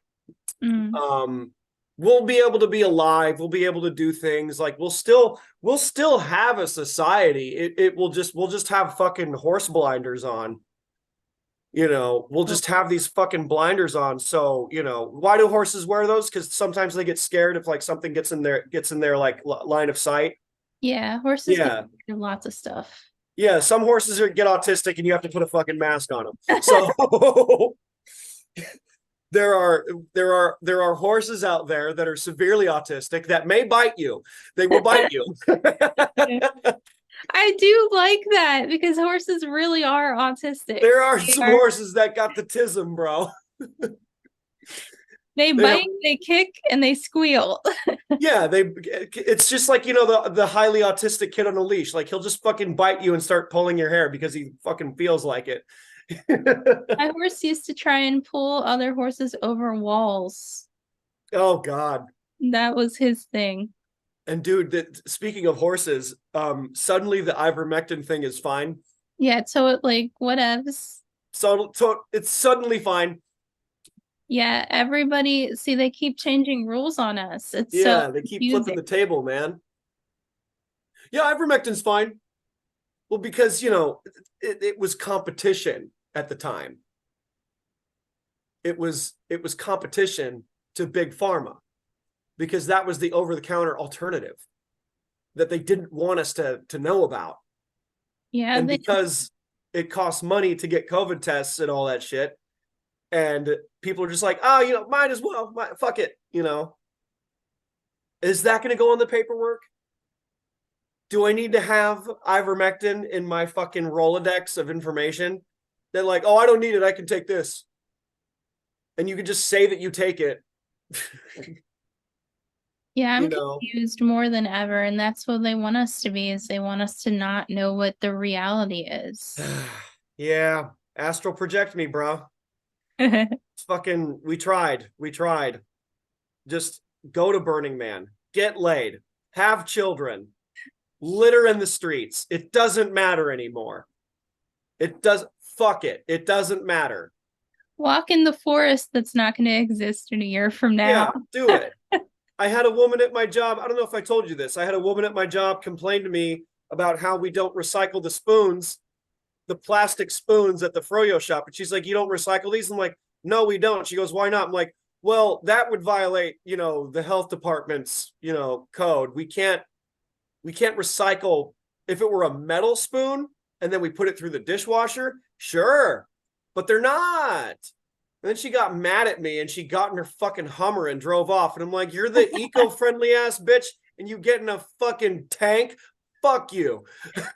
We'll be able to be alive, we'll be able to do things, like we'll still have a society. We'll just have fucking horse blinders on. You know, we'll just have these fucking blinders on. So, you know, why do horses wear those? Because sometimes they get scared if like something gets in their like line of sight. Yeah, horses get lots of stuff. Yeah, some horses get autistic and you have to put a fucking mask on them. So there are horses out there that are severely autistic that may bite you. They will bite you. I do like that because horses really are autistic. There are some horses that got the tism, bro. They bite, they kick, and they squeal. Yeah, it's just like, you know, the highly autistic kid on a leash. Like he'll just fucking bite you and start pulling your hair because he fucking feels like it. My horse used to try and pull other horses over walls. Oh God. That was his thing. And dude, speaking of horses, suddenly the ivermectin thing is fine. Yeah, so it like whatevs. So it's suddenly fine. Yeah, everybody, see, they keep changing rules on us. It's they keep flipping the table, man. Yeah, ivermectin's fine. Well, because you know, it was competition at the time. It was competition to big pharma, because that was the over-the-counter alternative that they didn't want us to know about. Yeah. And because it costs money to get COVID tests and all that shit, and people are just like, oh, you know, might as well, fuck it, you know. Is that going to go on the paperwork? Do I need to have ivermectin in my fucking Rolodex of information? They're like, oh, I don't need it. I can take this. And you can just say that you take it. Yeah, I'm You know? confused more than ever, and that's what they want us to be, is they want us to not know what the reality is. Yeah. Astral project me, bro. Fucking, we tried. Just go to Burning Man, get laid, have children, litter in the streets. It doesn't matter anymore. Fuck it. It doesn't matter. Walk in the forest that's not going to exist in a year from now. Yeah, do it. I had a woman at my job. I don't know if I told you this. I had a woman at my job complain to me about how we don't recycle the spoons, the plastic spoons at the froyo shop. And she's like, you don't recycle these? I'm like, no, we don't. She goes, why not? I'm like, well, that would violate, the health department's, code. We can't recycle. If it were a metal spoon and then we put it through the dishwasher, sure, but they're not. And then she got mad at me and she got in her fucking Hummer and drove off. And I'm like, you're the eco-friendly ass bitch and you get in a fucking tank? Fuck you.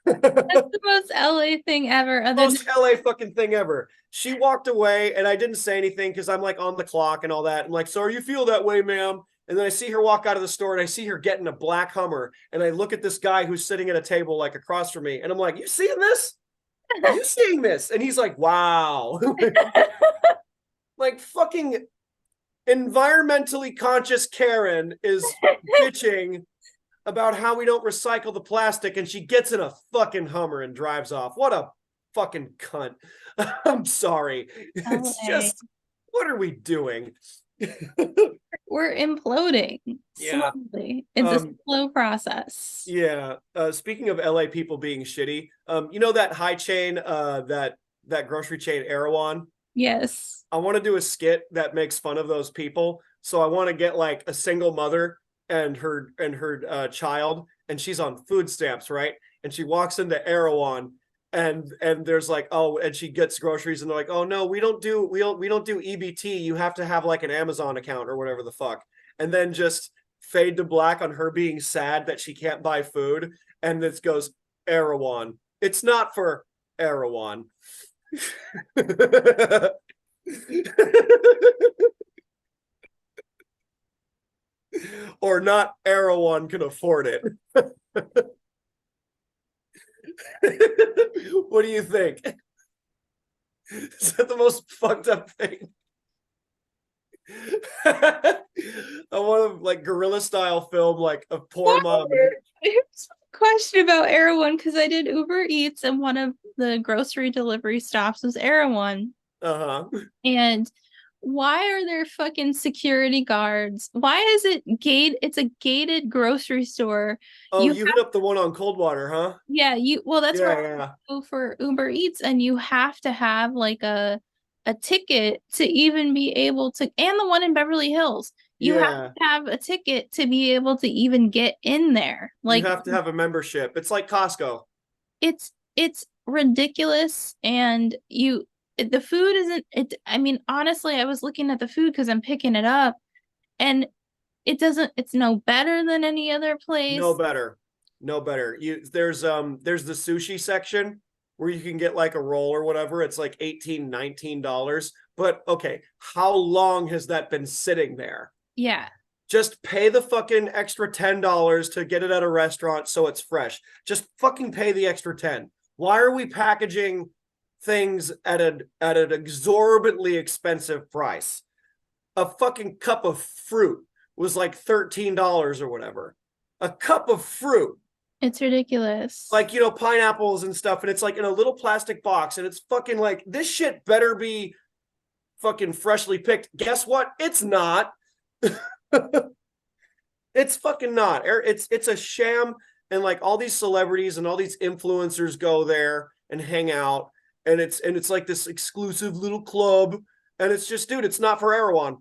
That's the most LA thing ever. Most LA fucking thing ever. She walked away and I didn't say anything because I'm like on the clock and all that. I'm like, sorry you feel that way, ma'am. And then I see her walk out of the store and I see her get in a black Hummer. And I look at this guy who's sitting at a table like across from me. And I'm like, you seeing this? You seeing this? And he's like, wow. Like fucking environmentally conscious Karen is bitching about how we don't recycle the plastic, and she gets in a fucking Hummer and drives off. What a fucking cunt. I'm sorry. It's just, what are we doing? We're imploding Yeah. slowly. It's a slow process. Yeah. Speaking of LA people being shitty, that high chain, that grocery chain Erewhon? Yes. I want to do a skit that makes fun of those people. So I want to get like a single mother and her child, and she's on food stamps, right? And she walks into Erewhon, and there's like, oh, and she gets groceries, and they're like, oh no, we don't do EBT. You have to have like an Amazon account or whatever the fuck. And then just fade to black on her being sad that she can't buy food, and this goes Erewhon. It's not for Erewhon. Or not Erewhon can afford it. What do you think? Is that the most fucked up thing? I want to like guerrilla style film like a poor mom. Here's a question about Erewhon, because I did Uber Eats and one of the grocery delivery stops was Erewhon. And why are there fucking security guards? Why is it it's a gated grocery store? Oh, you hit up the one on Coldwater, huh? Yeah, that's where I go for Uber Eats, and you have to have like a ticket to even be able to, and the one in Beverly Hills. You have to have a ticket to be able to even get in there. Like, you have to have a membership. It's like Costco. It's ridiculous, and the food isn't it. I mean, honestly, I was looking at the food because I'm picking it up, and it's no better than any other place. No better. There's the sushi section where you can get like a roll or whatever. It's like $18-19. But okay, how long has that been sitting there? Yeah. Just pay the fucking extra $10 to get it at a restaurant so it's fresh. Just fucking pay the extra 10. Why are we packaging things at an exorbitantly expensive price? A fucking cup of fruit was like $13 or whatever. A cup of fruit. It's ridiculous. Like, pineapples and stuff, and it's like in a little plastic box, and it's fucking like, this shit better be fucking freshly picked. Guess what? It's not. It's fucking not. It's a sham, and like all these celebrities and all these influencers go there and hang out, and it's like this exclusive little club, and it's just, dude, it's not for Erewhon.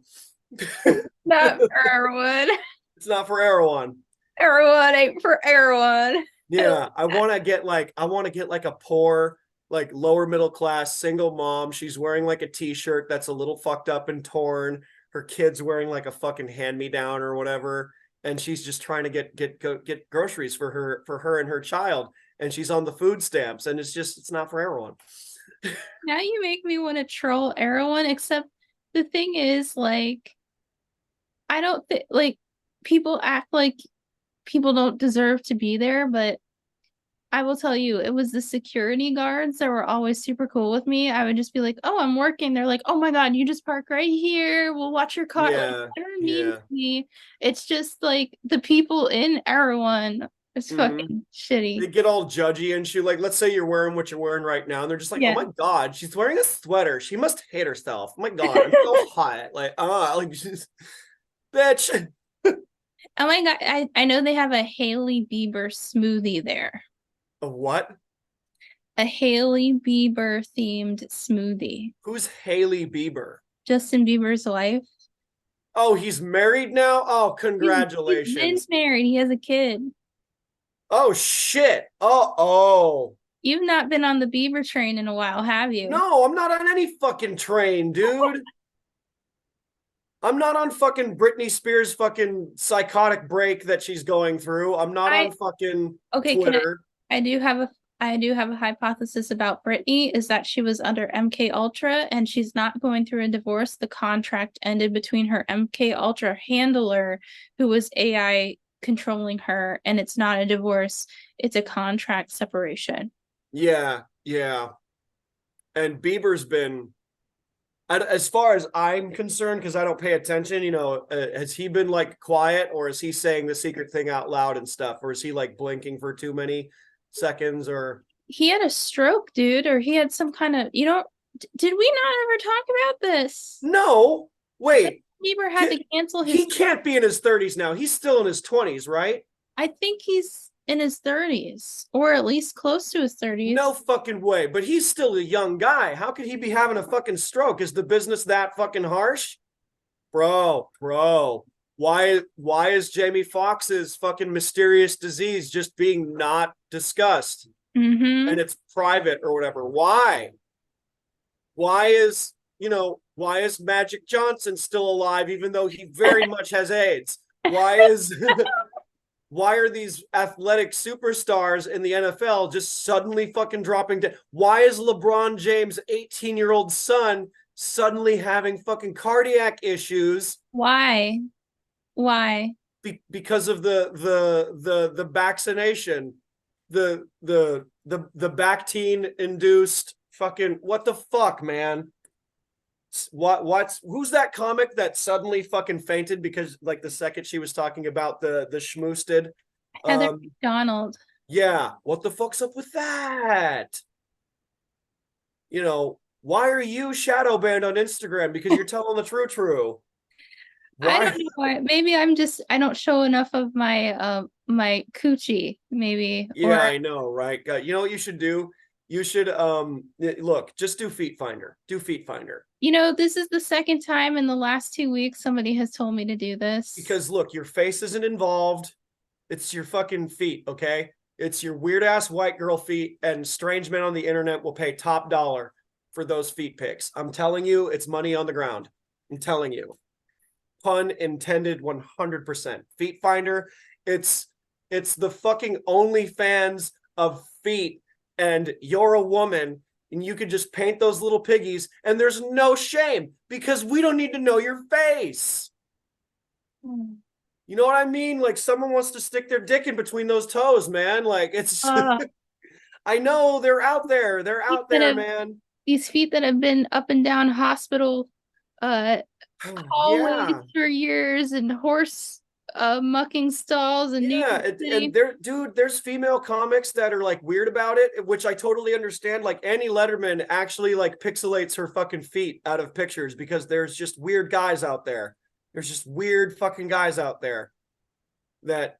Not for Erewhon. It's not for Erewhon. Erewhon ain't for Erewhon. Yeah, I want to get like a poor, like lower middle class single mom. She's wearing like a t-shirt that's a little fucked up and torn. Her kid's wearing like a fucking hand-me-down or whatever, and she's just trying to get groceries for her and her child, and she's on the food stamps, and it's not for Erewhon. Now you make me want to troll everyone, except the thing is, like, I don't think, like, people act like people don't deserve to be there, but I will tell you, it was the security guards that were always super cool with me. I would just be like, "Oh, I'm working." They're like, "Oh my God, you just park right here. We'll watch your car." Like, Yeah, never mean yeah. to me. It's just like the people in Erewhon is Mhm. fucking They shitty. get all judgy and shit. Like, let's say you're wearing what you're wearing right now, and they're just like, "Oh Yeah. my God, she's wearing a sweater. She must hate herself. Oh my God, I'm so hot." Like, like, just, bitch. Oh my God, I know they have a Hailey Bieber smoothie there. A what? A Hailey Bieber themed smoothie. Who's Haley Bieber? Justin Bieber's wife. Oh, he's married now? Oh, He's been congratulations. married. He has a kid. Oh, shit. Oh. You've not been on the Bieber train in a while, have you? No, I'm not on any fucking train, dude. I'm not on fucking Britney Spears' fucking psychotic break that she's going through. I'm not I on fucking okay, can Twitter. I do have a hypothesis about Britney is that she was under MK Ultra and she's not going through a divorce. The contract ended between her MK Ultra handler, who was AI controlling her, and it's not a divorce, it's a contract separation. Yeah, yeah. And Bieber's been, as far as I'm concerned, because I don't pay attention, has he been like quiet, or is he saying the secret thing out loud and stuff? Or is he like blinking for too many seconds? Or He had a stroke, dude, or he had some kind of, did we not ever talk about this? no, wait, Bieber had to cancel he his. can't be in his 30s now. He's still in his 20s, right? I think he's in his 30s, or at least close to his 30s. No fucking way. But he's still a young guy. How could he be having a fucking stroke? Is the business that fucking harsh? Bro. Why is Jamie Foxx's fucking mysterious disease just being not discussed? Mm-hmm. And it's private or whatever. Why? Why is Magic Johnson still alive even though he very much has AIDS? Why are these athletic superstars in the NFL just suddenly fucking dropping dead? Why is LeBron James' 18-year-old son suddenly having fucking cardiac issues? Why? Why? Because of the vaccination, the vaccine induced fucking what the fuck, man? Who's that comic that suddenly fucking fainted because like the second she was talking about the schmoosted? Heather McDonald. Yeah, what the fuck's up with that? Why are you shadow banned on Instagram? Because you're telling the true. I Why? don't know why. Maybe I don't show enough of my coochie, maybe. Yeah, Or I know, right? You know what you should do? You should look, just do Feet Finder. Do Feet Finder. this is the second time in the last 2 weeks somebody has told me to do this. Because look, your face isn't involved. It's your fucking feet, okay? It's your weird ass white girl feet, and strange men on the internet will pay top dollar for those feet pics. I'm telling you, it's money on the ground. I'm telling you. Pun intended 100%. Feet Finder, it's the fucking OnlyFans of feet, and you're a woman, and you could just paint those little piggies, and there's no shame because we don't need to know your face. You know what I mean? Like someone wants to stick their dick in between those toes, man. Like it's I know they're out there. They're out there, man. These feet that have been up and down hospital hallways Yeah. for years and horse mucking stalls and New Yeah, York and City. there's female comics that are like weird about it, which I totally understand. Like Annie Letterman actually like pixelates her fucking feet out of pictures because there's just weird guys out there. There's just weird fucking guys out there that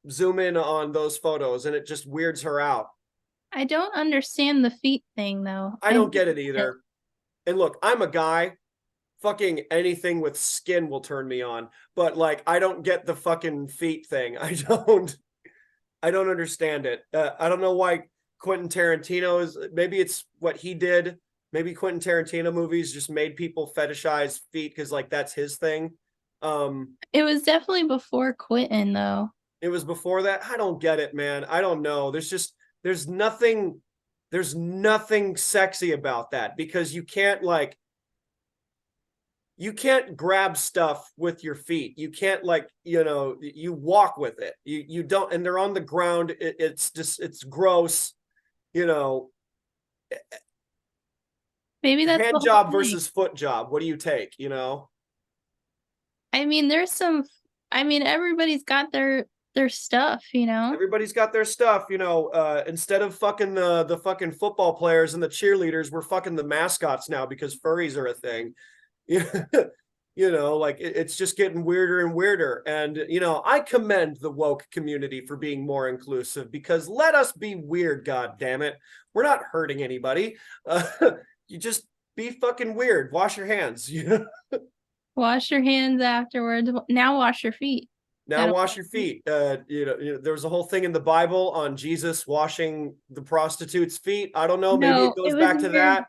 zoom in on those photos and it just weirds her out. I don't understand the feet thing though. I don't get it either. And look, I'm a guy. Fucking anything with skin will turn me on, but like I don't get the fucking feet thing. I don't understand it. I don't know why Quentin Tarantino is. Maybe it's what he did. Maybe Quentin Tarantino movies just made people fetishize feet because like that's his thing. It was definitely before Quentin though. It was before that. I don't get it, man. I don't know. There's nothing there's nothing sexy about that, because you can't grab stuff with your feet. You can't you walk with it. You don't, and they're on the ground. It's gross. Maybe that's the Hand whole job thing. versus foot job. What do you take? I mean, everybody's got their stuff, Everybody's got their stuff, instead of fucking the fucking football players and the cheerleaders, we're fucking the mascots now because furries are a thing. It's just getting weirder and weirder. And, I commend the woke community for being more inclusive, because let us be weird, God damn it. We're not hurting anybody. You just be fucking weird. Wash your hands, Wash your hands afterwards. Now wash your feet. Now wash your feet. There was a whole thing in the Bible on Jesus washing the prostitute's feet. I don't know. Maybe it goes back to that.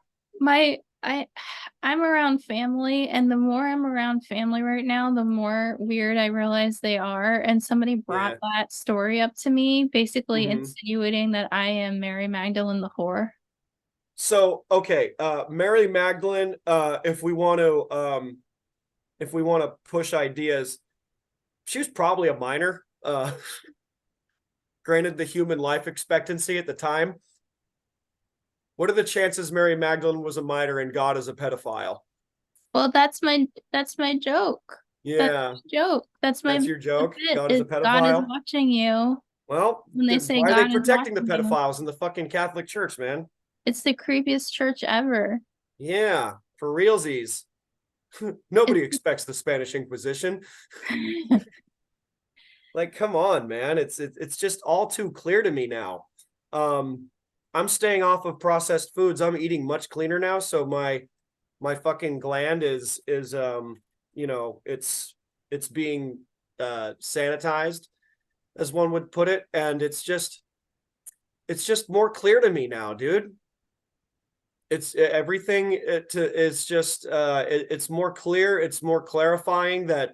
I'm around family, and the more I'm around family right now, the more weird I realize they are. And somebody brought that story up to me, basically insinuating that I am Mary Magdalene the whore. So, okay, Mary Magdalene, if we want to push ideas, she was probably a minor, granted the human life expectancy at the time. What are the chances Mary Magdalene was a minor and God is a pedophile? Well, that's my joke. Yeah. That's your joke? God is a pedophile? God is watching you. Well, when they say why God are they protecting the is watching pedophiles in the fucking Catholic Church, man? It's the creepiest church ever. Yeah, for realsies. Nobody expects the Spanish Inquisition. Like, come on, man. It's just all too clear to me now. I'm staying off of processed foods. I'm eating much cleaner now, so my fucking gland is it's being sanitized, as one would put it, and it's just more clear to me now, dude. It's everything is just it's more clear, it's more clarifying that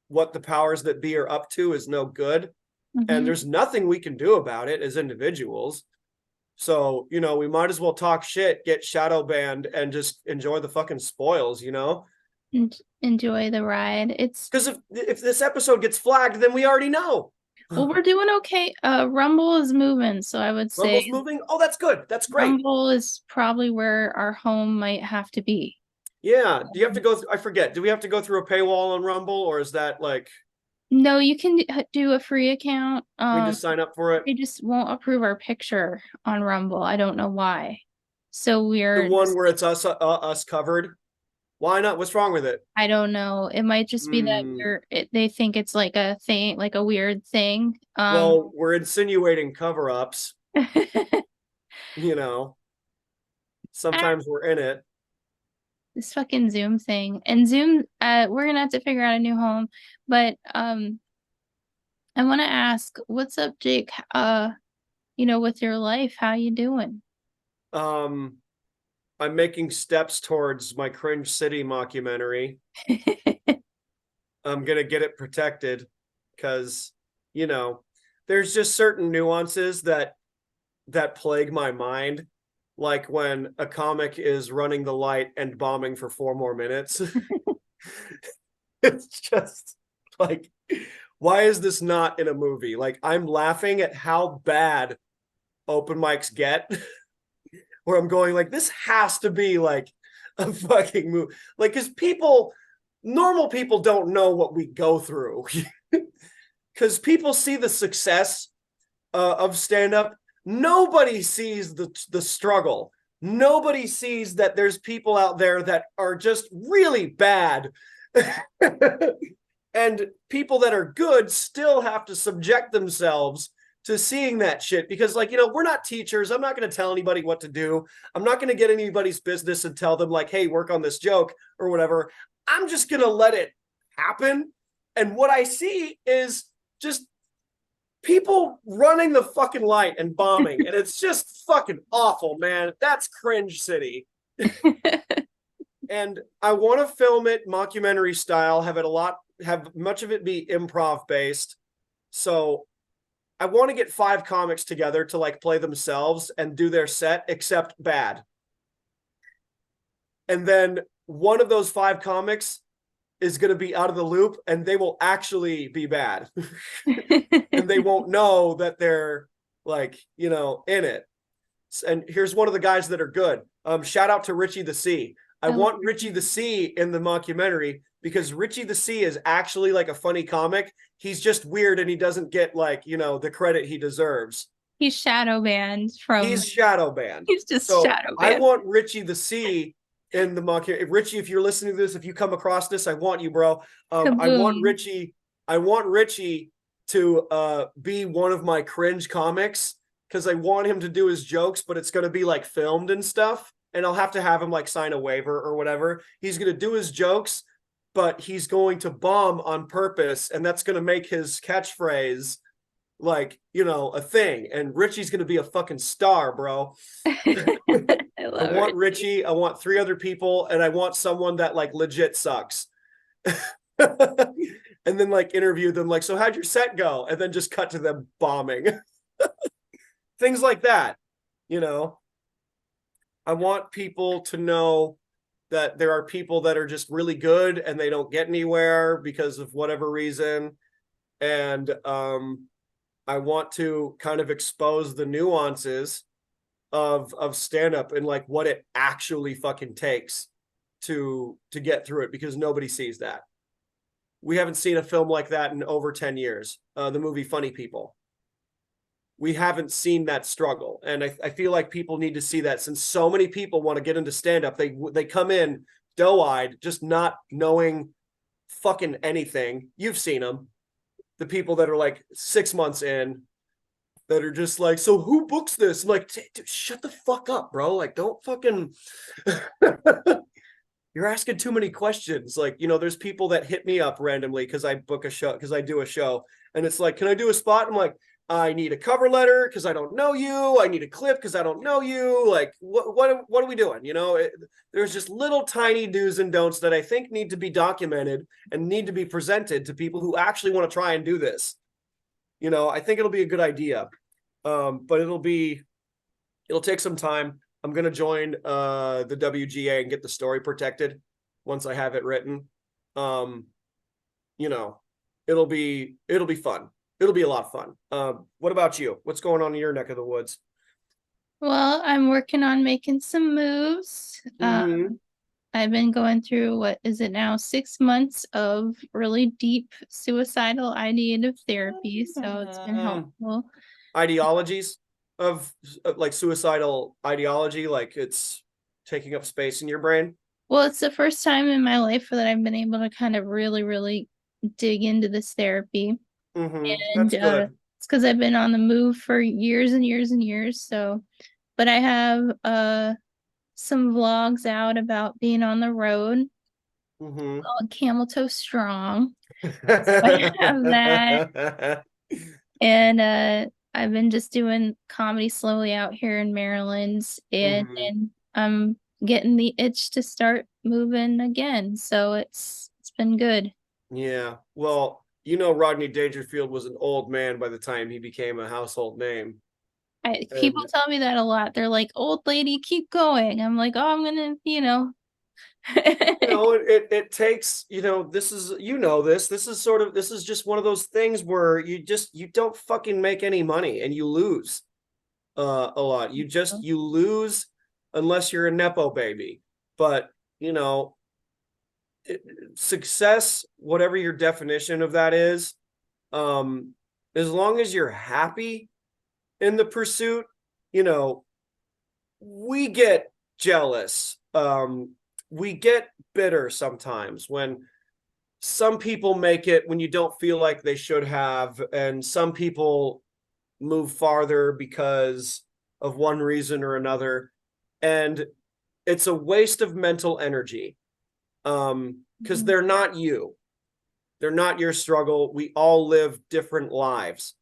what the powers that be are up to is no good, and there's nothing we can do about it as individuals. So, we might as well talk shit, get shadow banned, and just enjoy the fucking spoils, Enjoy the ride. It's because if this episode gets flagged, then we already know. Well, we're doing okay. Rumble is moving, so I would say Rumble's moving. Oh, that's good. That's great. Rumble is probably where our home might have to be. Yeah. Do you have to go? I forget. Do we have to go through a paywall on Rumble, or is that like? No, you can do a free account. We just sign up for it. They just won't approve our picture on Rumble. I don't know why. So we're the one where it's us covered. Why not? What's wrong with it? I don't know. It might just be that they think it's like a thing, like a weird thing. Well, we're insinuating cover-ups. Sometimes we're in it. This fucking Zoom thing. And Zoom, we're gonna have to figure out a new home. But I want to ask, what's up, Jake? With your life, how you doing? I'm making steps towards my Cringe City mockumentary. I'm gonna get it protected because there's just certain nuances that plague my mind, like when a comic is running the light and bombing for 4 more minutes. It's just like, why is this not in a movie? Like, I'm laughing at how bad open mics get. Where I'm going like, this has to be like a fucking movie. Like, because normal people don't know what we go through. Because people see the success of stand-up. Nobody sees the struggle. Nobody sees that there's people out there that are just really bad. And people that are good still have to subject themselves to seeing that shit, because we're not teachers. I'm not going to tell anybody what to do. I'm not going to get anybody's business and tell them like, hey, work on this joke or whatever. I'm just going to let it happen. And what I see is just people running the fucking light and bombing. And it's just fucking awful, man. That's Cringe City. And I want to film it mockumentary style, have much of it be improv based. So I want to get 5 comics together to like play themselves and do their set, except bad. And then one of those 5 comics is going to be out of the loop and they will actually be bad. And they won't know that they're like, you know, in it. And here's one of the guys that are good. Shout out to Richie the C. I want Richie the C in the mockumentary because Richie the C is actually like a funny comic. He's just weird and he doesn't get like, you know, the credit he deserves. He's shadow banned from. He's shadow banned. He's just so shadow banned. I want Richie the C in the mockumentary. Richie, if you're listening to this, if you come across this, I want you, bro. I want Richie to be one of my cringe comics because I want him to do his jokes, but it's going to be like filmed and stuff. And I'll have to have him like sign a waiver or whatever. He's going to do his jokes, but he's going to bomb on purpose. And that's going to make his catchphrase like, you know, a thing. And Richie's going to be a fucking star, bro. I want Richie. I want 3 other people. And I want someone that like legit sucks. And then like interview them like, so how'd your set go? And then just cut to them bombing. Things like that, you know. I want people to know that there are people that are just really good and they don't get anywhere because of whatever reason. And I want to kind of expose the nuances of stand-up and like what it actually fucking takes to get through it, because nobody sees that. We haven't seen a film like that in over 10 years. The movie Funny People. We haven't seen that struggle. And I feel like people need to see that, since so many people want to get into stand-up. They come in doe-eyed, just not knowing fucking anything. You've seen them. The people that are like 6 months in that are just like, so who books this? I'm like, dude, shut the fuck up, bro. Like, don't fucking... You're asking too many questions. Like, you know, there's people that hit me up randomly because I book a show, because I do a show. And it's like, can I do a spot? I'm like, I need a cover letter because I don't know you. I need a clip because I don't know you. Like, what are we doing? You know, there's just little tiny do's and don'ts that I think need to be documented and need to be presented to people who actually want to try and do this. You know, I think it'll be a good idea. But it'll take some time. I'm going to join the WGA and get the story protected once I have it written. You know, it'll be fun. It'll be a lot of fun. What about you? What's going on in your neck of the woods? Well, I'm working on making some moves. I've been going through, what is it now, 6 months of really deep suicidal ideative therapy. So it's been helpful. Ideologies of like suicidal ideology, like it's taking up space in your brain? Well, it's the first time in my life that I've been able to kind of really, really dig into this therapy. And That's good. it's because I've been on the move for years and years and years. So, but I have some vlogs out about being on the road called Camel Toe Strong. So I have that. And I've been just doing comedy slowly out here in Maryland, and I'm getting the itch to start moving again. So it's been good. Yeah. Well, you know, Rodney Dangerfield was an old man by the time he became a household name. People tell me that a lot. They're like, old lady, keep going. I'm like, oh, I'm gonna, you know. You know, it takes, you know, this is, you know, this is just one of those things where you don't fucking make any money and you lose a lot. You lose unless you're a Nepo baby. But, you know, success, whatever your definition of that is, as long as you're happy in the pursuit, you know, we get jealous. We get bitter sometimes when some people make it when you don't feel like they should have, and some people move farther because of one reason or another. And it's a waste of mental energy. Because they're not you. They're not your struggle. We all live different lives.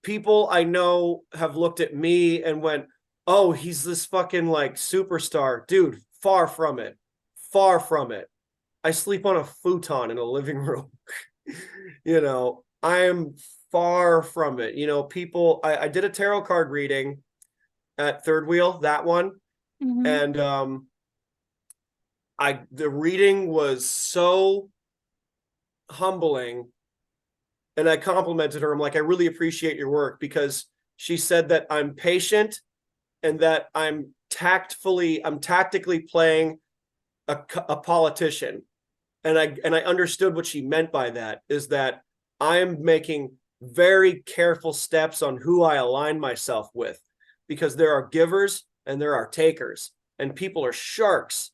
People I know have looked at me and went, oh, he's this fucking like superstar. Dude, far from it. Far from it. I sleep on a futon in a living room. You know, I am far from it. You know, people, I did a tarot card reading at Third Wheel, that one. And the reading was so humbling. And I complimented her. I'm like, I really appreciate your work, because she said that I'm patient and that I'm tactically playing a politician. And I understood what she meant by that, is that I am making very careful steps on who I align myself with, because there are givers and there are takers, and people are sharks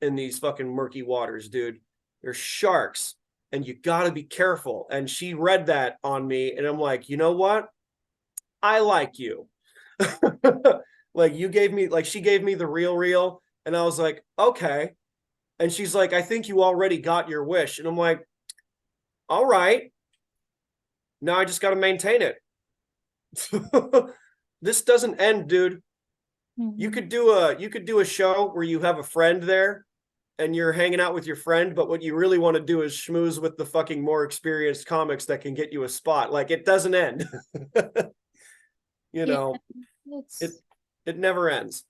in these fucking murky waters, dude. They're sharks, and you got to be careful. And she read that on me, and I'm like, you know what? I like you. Like, you gave me, like, she gave me the real, and I was like, okay. And she's like, I think you already got your wish. And I'm like, all right. Now I just got to maintain it. This doesn't end, dude. You could do a show where you have a friend there and you're hanging out with your friend, but what you really want to do is schmooze with the fucking more experienced comics that can get you a spot. Like, it doesn't end. You know, it never ends.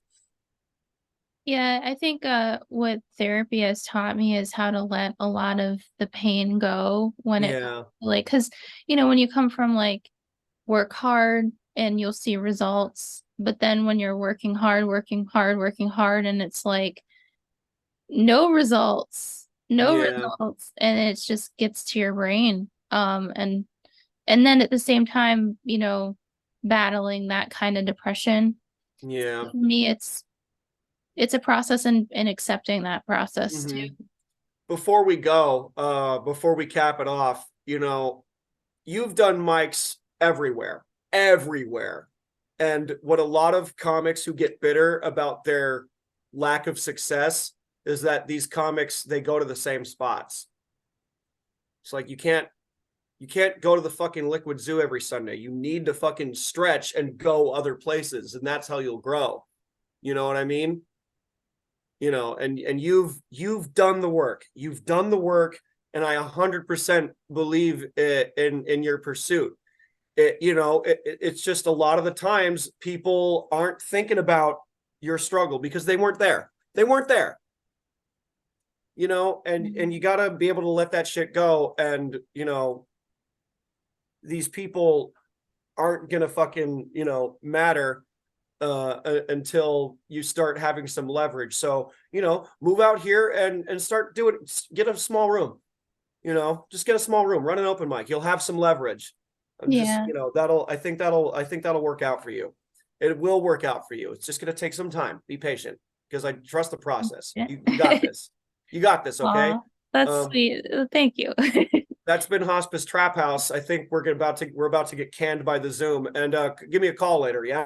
Yeah, I think what therapy has taught me is how to let a lot of the pain go when it, like, because when you come from like work hard and you'll see results, but then when you're working hard, and it's like no results, and it just gets to your brain. And then at the same time, battling that kind of depression. Yeah. For me, it's a process, and accepting that process too. Before we go, before we cap it off, you've done mics everywhere. And what a lot of comics who get bitter about their lack of success is that these comics, they go to the same spots. It's like, you can't go to the fucking Liquid Zoo every Sunday. You need to fucking stretch and go other places, and that's how you'll grow. You know what I mean? And you've done the work. You've done the work, and I 100% believe in your pursuit. It's just a lot of the times people aren't thinking about your struggle because they weren't there. And you got to be able to let that shit go. And, these people aren't going to fucking, matter until you start having some leverage. So, move out here and start doing, get a small room, just get a small room, run an open mic. You'll have some leverage. I think that'll work out for you. It will work out for you. It's just going to take some time. Be patient, because I trust the process. You got this. You got this. Okay. Aww, that's sweet. Thank you. That's been Hospice Traphouse. I think we're about to get canned by the Zoom, and give me a call later. Yeah.